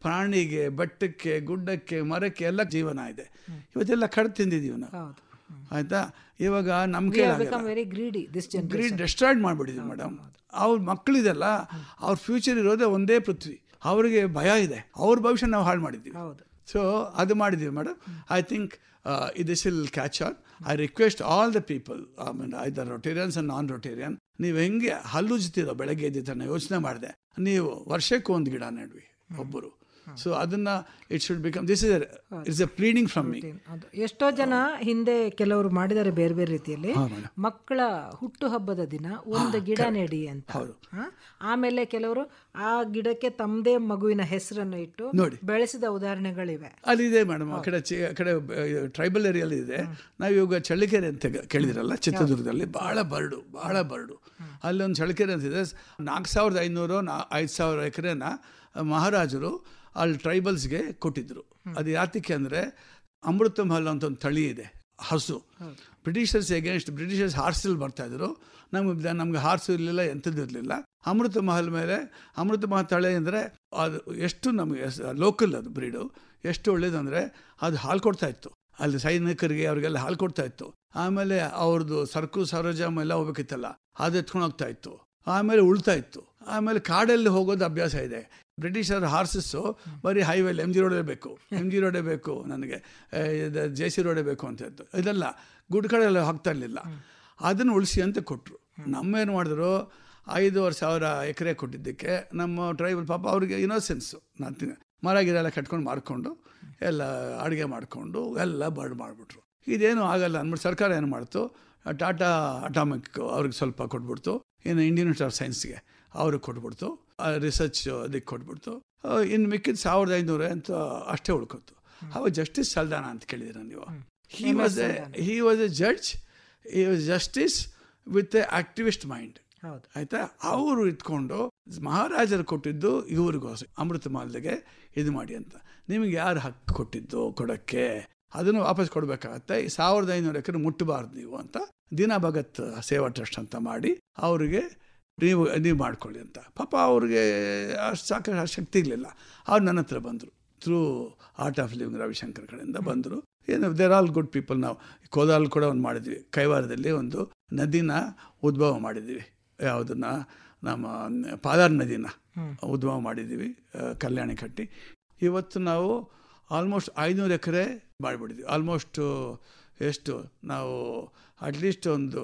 ಪ್ರಾಣಿಗೆ, ಬೆಟ್ಟಕ್ಕೆ, ಗುಡ್ಡಕ್ಕೆ, ಮರಕ್ಕೆ ಎಲ್ಲ ಜೀವನ ಇದೆ. ಇವತ್ತೆಲ್ಲ ಕಡ್ದು ತಿಂದಿದ್ದೀವಿ ನಾವು, ಆಯ್ತಾ? ಇವಾಗ ನಮ್ಗೆ ಗ್ರೀಡ್ ಡೆಸ್ಟ್ರಾಯ್ಡ್ ಮಾಡಿಬಿಟ್ಟಿದ್ದೀವಿ ಮೇಡಮ್. ಅವ್ರ ಮಕ್ಕಳಿದೆಲ್ಲ, ಅವ್ರ ಫ್ಯೂಚರ್ ಇರೋದೇ ಒಂದೇ ಪೃಥ್ವಿ, ಅವ್ರಿಗೆ ಭಯ ಇದೆ, ಅವ್ರ ಭವಿಷ್ಯ ನಾವು ಹಾಳು ಮಾಡಿದ್ದೀವಿ. ಸೊ ಅದು ಮಾಡಿದ್ದೀವಿ madam. I think this will catch on. I request all the people, either Rotarians and non-Rotarian, ನೀವು ಹೆಂಗೆ ಹಲ್ಲುಜ್ತೀರೋ ಬೆಳಗ್ಗೆ ಎದ್ದಿನ ಯೋಚನೆ ಮಾಡಿದೆ, ನೀವು ವರ್ಷಕ್ಕೆ ಒಂದು ಗಿಡ ನೆಡ್ವಿ ಒಬ್ಬರು. ಸೊ ಅದನ್ನ it should become this is A pleading from me. ಎಷ್ಟೋ ಜನ ಹಿಂದೆ ಕೆಲವರು ಮಾಡಿದ್ದಾರೆ ಬೇರೆ ಬೇರೆ ರೀತಿಯಲ್ಲಿ. ಮಕ್ಕಳ ಹುಟ್ಟು ಹಬ್ಬದ ದಿನ ಒಂದು ಗಿಡ ನೆಡಿ ಅಂತ. ಆಮೇಲೆ ಕೆಲವರು ಆ ಗಿಡಕ್ಕೆ ತಮ್ಮದೇ ಮಗುವಿನ ಹೆಸರನ್ನು ಇಟ್ಟು ಬೆಳೆಸಿದ ಉದಾಹರಣೆಗಳಿವೆ. ಅಲ್ಲಿದೆ ಮೇಡಮ್, ಆ ಕಡೆ ಟ್ರೈಬಲ್ ಏರಿಯಲ್ಲಿ ಇದೆ. ನಾವು ಇವಾಗ ಚಳ್ಳಕೆರೆ ಅಂತ ಕೇಳಿದಿರಲ್ಲ, ಚಿತ್ರದುರ್ಗದಲ್ಲಿ ಬಹಳ ಬರ್ಡು ಅಲ್ಲೊಂದು ಚಳ್ಳಕೆರೆ ಅಂತಿದೆ. 4,500 5,000 ಎಕರೆನ ಮಹಾರಾಜರು ಅಲ್ಲಿ ಟ್ರೈಬಲ್ಸ್ಗೆ ಕೊಟ್ಟಿದ್ರು. ಅದು ಯಾತಕ್ಕೆ ಅಂದರೆ ಅಮೃತ ಮಹಲ್ ಅಂತ ಒಂದು ತಳಿ ಇದೆ, ಹಸು. ಬ್ರಿಟಿಷರ್ಸ್ ಬ್ರಿಟಿಷರ್ಸ್ ಹಾರ್ಸಲ್ಲಿ ಬರ್ತಾಯಿದ್ರು. ನಮ್ಗೆ ಹಾರ್ಸು ಇರಲಿಲ್ಲ, ಎಂಥದ್ದು ಇರಲಿಲ್ಲ. ಅಮೃತ ಮಹಲ್ ಮೇಲೆ, ಅಮೃತ ಮಹಲ್ ತಳಿ ಅಂದರೆ ಅದು ಎಷ್ಟು ನಮಗೆ ಲೋಕಲ್, ಅದು ಬ್ರೀಡು ಎಷ್ಟು ಒಳ್ಳೇದಂದರೆ ಅದು ಹಾಲು ಕೊಡ್ತಾ ಇತ್ತು. ಅಲ್ಲಿ ಸೈನಿಕರಿಗೆ ಅವ್ರಿಗೆಲ್ಲ ಹಾಲು ಕೊಡ್ತಾ ಇತ್ತು. ಆಮೇಲೆ ಅವ್ರದ್ದು ಸರಕು ಸರೋಜಾಮ್ ಎಲ್ಲ ಹೋಗ್ಬೇಕಿತ್ತಲ್ಲ, ಅದು ಎತ್ಕೊಂಡು ಹೋಗ್ತಾ ಇತ್ತು. ಆಮೇಲೆ ಉಳ್ತಾ ಇತ್ತು. ಆಮೇಲೆ ಕಾಡಲ್ಲಿ ಹೋಗೋದು ಅಭ್ಯಾಸ ಇದೆ. ಬ್ರಿಟಿಷರ್ ಹಾರ್ಸಸ್ಸು ಬರೀ ಹೈವೇಲಿ MG ರೋಡೇ ಬೇಕು ನನಗೆ, JC ರೋಡೇ ಬೇಕು ಅಂತ ಇತ್ತು. ಇದೆಲ್ಲ ಗುಡ್ ಕಡೆಲ್ಲ ಹೋಗ್ತಾ ಇರಲಿಲ್ಲ. ಅದನ್ನು ಉಳಿಸಿ ಅಂತ ಕೊಟ್ಟರು. ನಮ್ಮೇನು ಮಾಡಿದ್ರು, 5,000 ಎಕರೆ ಕೊಟ್ಟಿದ್ದಕ್ಕೆ ನಮ್ಮ ಟ್ರೈಬಲ್ ಪಾಪ ಅವ್ರಿಗೆ ಇನ್ನೋಸೆನ್ಸು, ಮರ ಗಿಡ ಎಲ್ಲ ಕಟ್ಕೊಂಡು ಮಾರ್ಕೊಂಡು ಎಲ್ಲ ಅಡುಗೆ ಮಾಡಿಕೊಂಡು ಎಲ್ಲ ಬರ್ಡ್ ಮಾಡಿಬಿಟ್ರು. ಇದೇನು ಆಗಲ್ಲ ಅಂದ್ಬಿಟ್ಟು ಸರ್ಕಾರ ಏನು ಮಾಡ್ತು, ಟಾಟಾ ಅಟಾಮಿಕ್ ಅವ್ರಿಗೆ ಸ್ವಲ್ಪ ಕೊಟ್ಬಿಡ್ತು, ಇನ್ನು ಇಂಡಿಯನ್ ಇನ್ಸ್ಟಿಟ್ಯೂಟ್ ಆಫ್ ಸೈನ್ಸ್ಗೆ ಅವ್ರಿಗೆ ಕೊಟ್ಬಿಡ್ತು, ರಿಸರ್ಚ್ ಅದಕ್ಕೆ ಕೊಟ್ಬಿಡ್ತು. ಇನ್ನು ಮಿಕ್ಕಿದ 1,500 ಅಂತ ಅಷ್ಟೇ ಉಳ್ಕೊತು. ಅವಾಗ ಜಸ್ಟಿಸ್ ಸಲ್ದಾನ ಅಂತ ಕೇಳಿದ್ದೀರ ನೀವು. he was a judge, he was justice with a activist mind. ಆಯ್ತಾ? ಅವರು ಇಟ್ಕೊಂಡು ಮಹಾರಾಜರು ಕೊಟ್ಟಿದ್ದು ಇವ್ರಿಗೋಸ್ಕರ ಅಮೃತ ಮಹಲ್ಗೆ ಇದು ಮಾಡಿ ಅಂತ. ನಿಮಗೆ ಯಾರು ಹಕ್ಕು ಕೊಟ್ಟಿದ್ದು ಕೊಡೋಕ್ಕೆ? ಅದನ್ನು ವಾಪಸ್ ಕೊಡಬೇಕಾಗತ್ತೆ. 1,500 ಎಕರೆ ಮುಟ್ಟಬಾರ್ದು ನೀವು ಅಂತ ದೀನಾ ಭಗತ್ ಸೇವಾ ಟ್ರಸ್ಟ್ ಅಂತ ಮಾಡಿ ಅವ್ರಿಗೆ ನೀವು ಮಾಡ್ಕೊಳ್ಳಿ ಅಂತ. ಪಾಪ ಅವ್ರಿಗೆ ಅಷ್ಟು ಸಾಕಷ್ಟು ಶಕ್ತಿ ಇರಲಿಲ್ಲ. ಅವ್ರು ನನ್ನ ಹತ್ರ ಬಂದರು, through art of living Ravishankar ಕಡೆಯಿಂದ ಬಂದರು. ಏನು ದೇರ್ ಆಲ್ ಗುಡ್ ಪೀಪಲ್. ನಾವು ಕೋಲಾರಲ್ಲಿ ಕೂಡ ಒಂದು ಮಾಡಿದ್ವಿ, ಕೈವಾರದಲ್ಲಿ ಒಂದು ನದಿನ ಉದ್ಭವ ಮಾಡಿದ್ದೀವಿ. ಯಾವುದನ್ನು ನಮ್ಮ ಪಾದಾರ್ ನದಿನ ಉದ್ಭವ ಮಾಡಿದ್ದೀವಿ, ಕಲ್ಯಾಣಿ ಕಟ್ಟಿ. ಇವತ್ತು ನಾವು ಆಲ್ಮೋಸ್ಟ್ 500 ಎಕರೆ ಮಾಡಿಬಿಟ್ಟಿದ್ವಿ. ಆಲ್ಮೋಸ್ಟ್ ಎಷ್ಟು ನಾವು ಅಟ್ಲೀಸ್ಟ್ ಒಂದು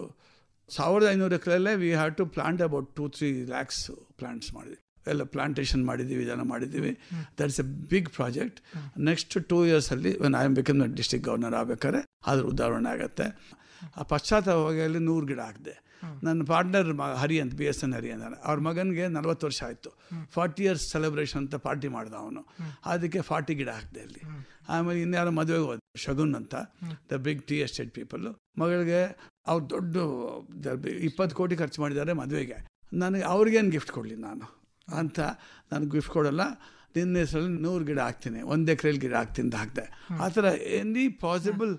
1,500 ಎಕರೆಯಲ್ಲೇ we have to plant about 2-3 lakhs plants ಮಾಡಿದ್ವಿ. ಎಲ್ಲ ಪ್ಲಾಂಟೇಷನ್ ಮಾಡಿದ್ದೀವಿ, ಇದನ್ನು ಮಾಡಿದ್ದೀವಿ. That's a big project. Next 2 yearsಲ್ಲಿ I am become district governor ಆಗಬೇಕಾದ್ರೆ ಅದ್ರ ಉದಾಹರಣೆ ಆಗುತ್ತೆ. ಆ ಪಶ್ಚಾತ್ತಾಪವಾಗಿ 100 ಗಿಡ ಹಾಕಿದೆ. ನನ್ನ ಪಾರ್ಟ್ನರ್ ಹರಿ ಅಂತ, BSN ಹರಿ ಅಂತ, ಅವ್ರ ಮಗನಿಗೆ 40 ವರ್ಷ ಆಯಿತು. 40 years ಸೆಲೆಬ್ರೇಷನ್ ಅಂತ ಪಾರ್ಟಿ ಮಾಡ್ದ ಅವನು. ಅದಕ್ಕೆ 40 ಗಿಡ ಹಾಕಿದೆ ಅಲ್ಲಿ. ಆಮೇಲೆ ಇನ್ಯಾರೋ ಮದುವೆಗೆ ಹೋದ, ಶಗುನ್ ಅಂತ, the big tea estate people. ಮಗಳಿಗೆ ಅವ್ರು ದೊಡ್ಡ 20 ಕೋಟಿ ಖರ್ಚು ಮಾಡಿದ್ದಾರೆ ಮದುವೆಗೆ. ನನಗೆ ಅವ್ರಿಗೇನು ಗಿಫ್ಟ್ ಕೊಡಲಿ ನಾನು ಅಂತ, ನನಗೆ ಗಿಫ್ಟ್ ಕೊಡೋಲ್ಲ. ನಿನ್ನ ಹೆಸರಲ್ಲಿ 100 ಗಿಡ ಹಾಕ್ತೀನಿ, 1 ಎಕರೆಯಲ್ಲಿ ಗಿಡ ಹಾಕ್ತೀನಿ ಅಂತ ಹಾಕ್ದೆ. ಆ ಥರ ಎನಿ ಪಾಸಿಬಲ್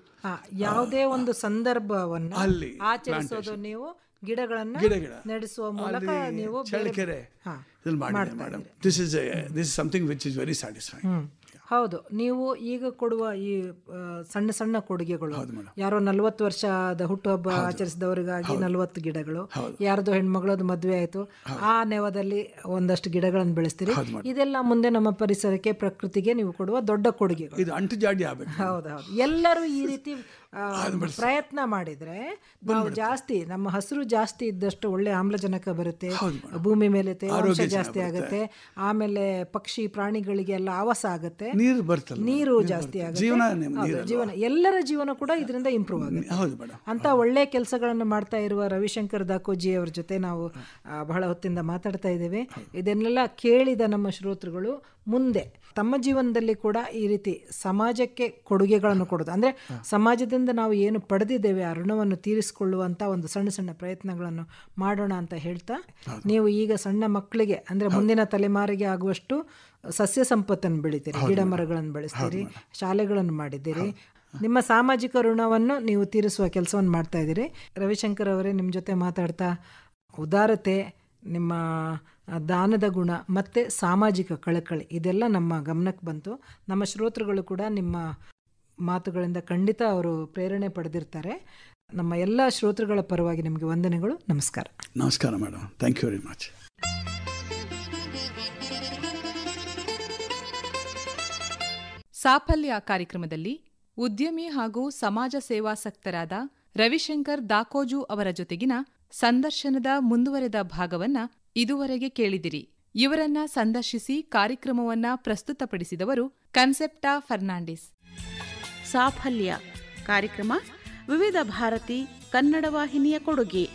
ಯಾವುದೇ ಒಂದು ಸಂದರ್ಭವನ್ನು ಅಲ್ಲಿ ಆಚರಿಸೋದು, ನೀವು ಗಿಡಗಳನ್ನ ನಡೆಸುವ ಮೂಲಕ ನೀವು ಚಳ್ಳಕೆರೆ ಮಾಡಿ madam. This is something which is very satisfying. ಹೌದು, ನೀವು ಈಗ ಕೊಡುವ ಈ ಸಣ್ಣ ಸಣ್ಣ ಕೊಡುಗೆಗಳು, ಯಾರೋ 40 ವರ್ಷದ ಹುಟ್ಟುಹಬ್ಬ ಆಚರಿಸಿದವರಿಗಾಗಿ 40 ಗಿಡಗಳು, ಯಾರ್ದೋ ಹೆಣ್ಮಗಳದ್ದು ಮದುವೆ ಆಯಿತು, ಆ ನೆವದಲ್ಲಿ ಒಂದಷ್ಟು ಗಿಡಗಳನ್ನು ಬೆಳೆಸ್ತೀರಿ. ಇದೆಲ್ಲ ಮುಂದೆ ನಮ್ಮ ಪರಿಸರಕ್ಕೆ, ಪ್ರಕೃತಿಗೆ ನೀವು ಕೊಡುವ ದೊಡ್ಡ ಕೊಡುಗೆಗಳು. ಇದು ಅಂಟುಜಾಡಿ ಆಗಬೇಕು. ಹೌದೌದು, ಎಲ್ಲರೂ ಈ ರೀತಿ ಪ್ರಯತ್ನ ಮಾಡಿದ್ರೆ ನಾವು ಜಾಸ್ತಿ, ನಮ್ಮ ಹಸಿರು ಜಾಸ್ತಿ ಇದ್ದಷ್ಟು ಒಳ್ಳೆ ಆಮ್ಲಜನಕ ಬರುತ್ತೆ, ಭೂಮಿ ಮೇಲೆ ತೇವಾಂಶ ಜಾಸ್ತಿ ಆಗುತ್ತೆ, ಆಮೇಲೆ ಪಕ್ಷಿ ಪ್ರಾಣಿಗಳಿಗೆಲ್ಲ ಆವಾಸ ಆಗುತ್ತೆ, ನೀರು ಜಾಸ್ತಿ ಆಗುತ್ತೆ, ಜೀವನ ಎಲ್ಲರ ಜೀವನ ಕೂಡ ಇದರಿಂದ ಇಂಪ್ರೂವ್ ಆಗುತ್ತೆ. ಅಂತ ಒಳ್ಳೆ ಕೆಲಸಗಳನ್ನು ಮಾಡ್ತಾ ಇರುವ ರವಿಶಂಕರ್ ದಾಕೋಜಿ ಅವರ ಜೊತೆ ನಾವು ಬಹಳ ಹೊತ್ತಿಂದ ಮಾತಾಡ್ತಾ ಇದ್ದೇವೆ. ಇದನ್ನೆಲ್ಲ ಕೇಳಿದ ನಮ್ಮ ಶ್ರೋತೃಗಳು ಮುಂದೆ ತಮ್ಮ ಜೀವನದಲ್ಲಿ ಕೂಡ ಈ ರೀತಿ ಸಮಾಜಕ್ಕೆ ಕೊಡುಗೆಗಳನ್ನು ಕೊಡೋದು, ಅಂದರೆ ಸಮಾಜದಿಂದ ನಾವು ಏನು ಪಡೆದಿದ್ದೇವೆ ಆ ಋಣವನ್ನು ತೀರಿಸಿಕೊಳ್ಳುವಂಥ ಒಂದು ಸಣ್ಣ ಸಣ್ಣ ಪ್ರಯತ್ನಗಳನ್ನು ಮಾಡೋಣ ಅಂತ ಹೇಳ್ತಾ, ನೀವು ಈಗ ಸಣ್ಣ ಮಕ್ಕಳಿಗೆ ಅಂದರೆ ಮುಂದಿನ ತಲೆಮಾರಿಗೆ ಆಗುವಷ್ಟು ಸಸ್ಯ ಸಂಪತ್ತನ್ನು ಬೆಳಿತೀರಿ, ಗಿಡ ಮರಗಳನ್ನು ಬೆಳೆಸ್ತೀರಿ, ಶಾಲೆಗಳನ್ನು ಮಾಡಿದ್ದೀರಿ, ನಿಮ್ಮ ಸಾಮಾಜಿಕ ಋಣವನ್ನು ನೀವು ತೀರಿಸುವ ಕೆಲಸವನ್ನು ಮಾಡ್ತಾ ಇದ್ದೀರಿ. ರವಿಶಂಕರ್ ಅವರೇ, ನಿಮ್ಮ ಜೊತೆ ಮಾತಾಡ್ತಾ ಉದಾರತೆ, ನಿಮ್ಮ ದಾನದ ಗುಣ ಮತ್ತು ಸಾಮಾಜಿಕ ಕಳಕಳಿ ಇದೆಲ್ಲ ನಮ್ಮ ಗಮನಕ್ಕೆ ಬಂತು. ನಮ್ಮ ಶ್ರೋತೃಗಳು ಕೂಡ ನಿಮ್ಮ ಮಾತುಗಳಿಂದ ಖಂಡಿತ ಅವರು ಪ್ರೇರಣೆ ಪಡೆದಿರ್ತಾರೆ. ನಮ್ಮ ಎಲ್ಲ ಶ್ರೋತೃಗಳ ಪರವಾಗಿ ನಿಮಗೆ ವಂದನೆಗಳು. ನಮಸ್ಕಾರ. ನಮಸ್ಕಾರ madam, thank you very much. ಸಾಫಲ್ಯ ಕಾರ್ಯಕ್ರಮದಲ್ಲಿ ಉದ್ಯಮಿ ಹಾಗೂ ಸಮಾಜ ಸೇವಾಸಕ್ತರಾದ ರವಿಶಂಕರ್ ದಾಕೋಜು ಅವರ ಜೊತೆಗಿನ ಸಂದರ್ಶನದ ಮುಂದುವರೆದ ಭಾಗವನ್ನ ಇದುವರೆಗೆ ಕೇಳಿದಿರಿ. ಇವರನ್ನ ಸಂದರ್ಶಿಸಿ ಕಾರ್ಯಕ್ರಮವನ್ನ ಪ್ರಸ್ತುತಪಡಿಸಿದವರು ಕನ್ಸೆಪ್ಟಾ ಫರ್ನಾಂಡಿಸ್. ಸಾಫಲ್ಯ ಕಾರ್ಯಕ್ರಮ ವಿವಿಧ ಭಾರತಿ ಕನ್ನಡ ವಾಹಿನಿಯ ಕೊಡುಗೆ.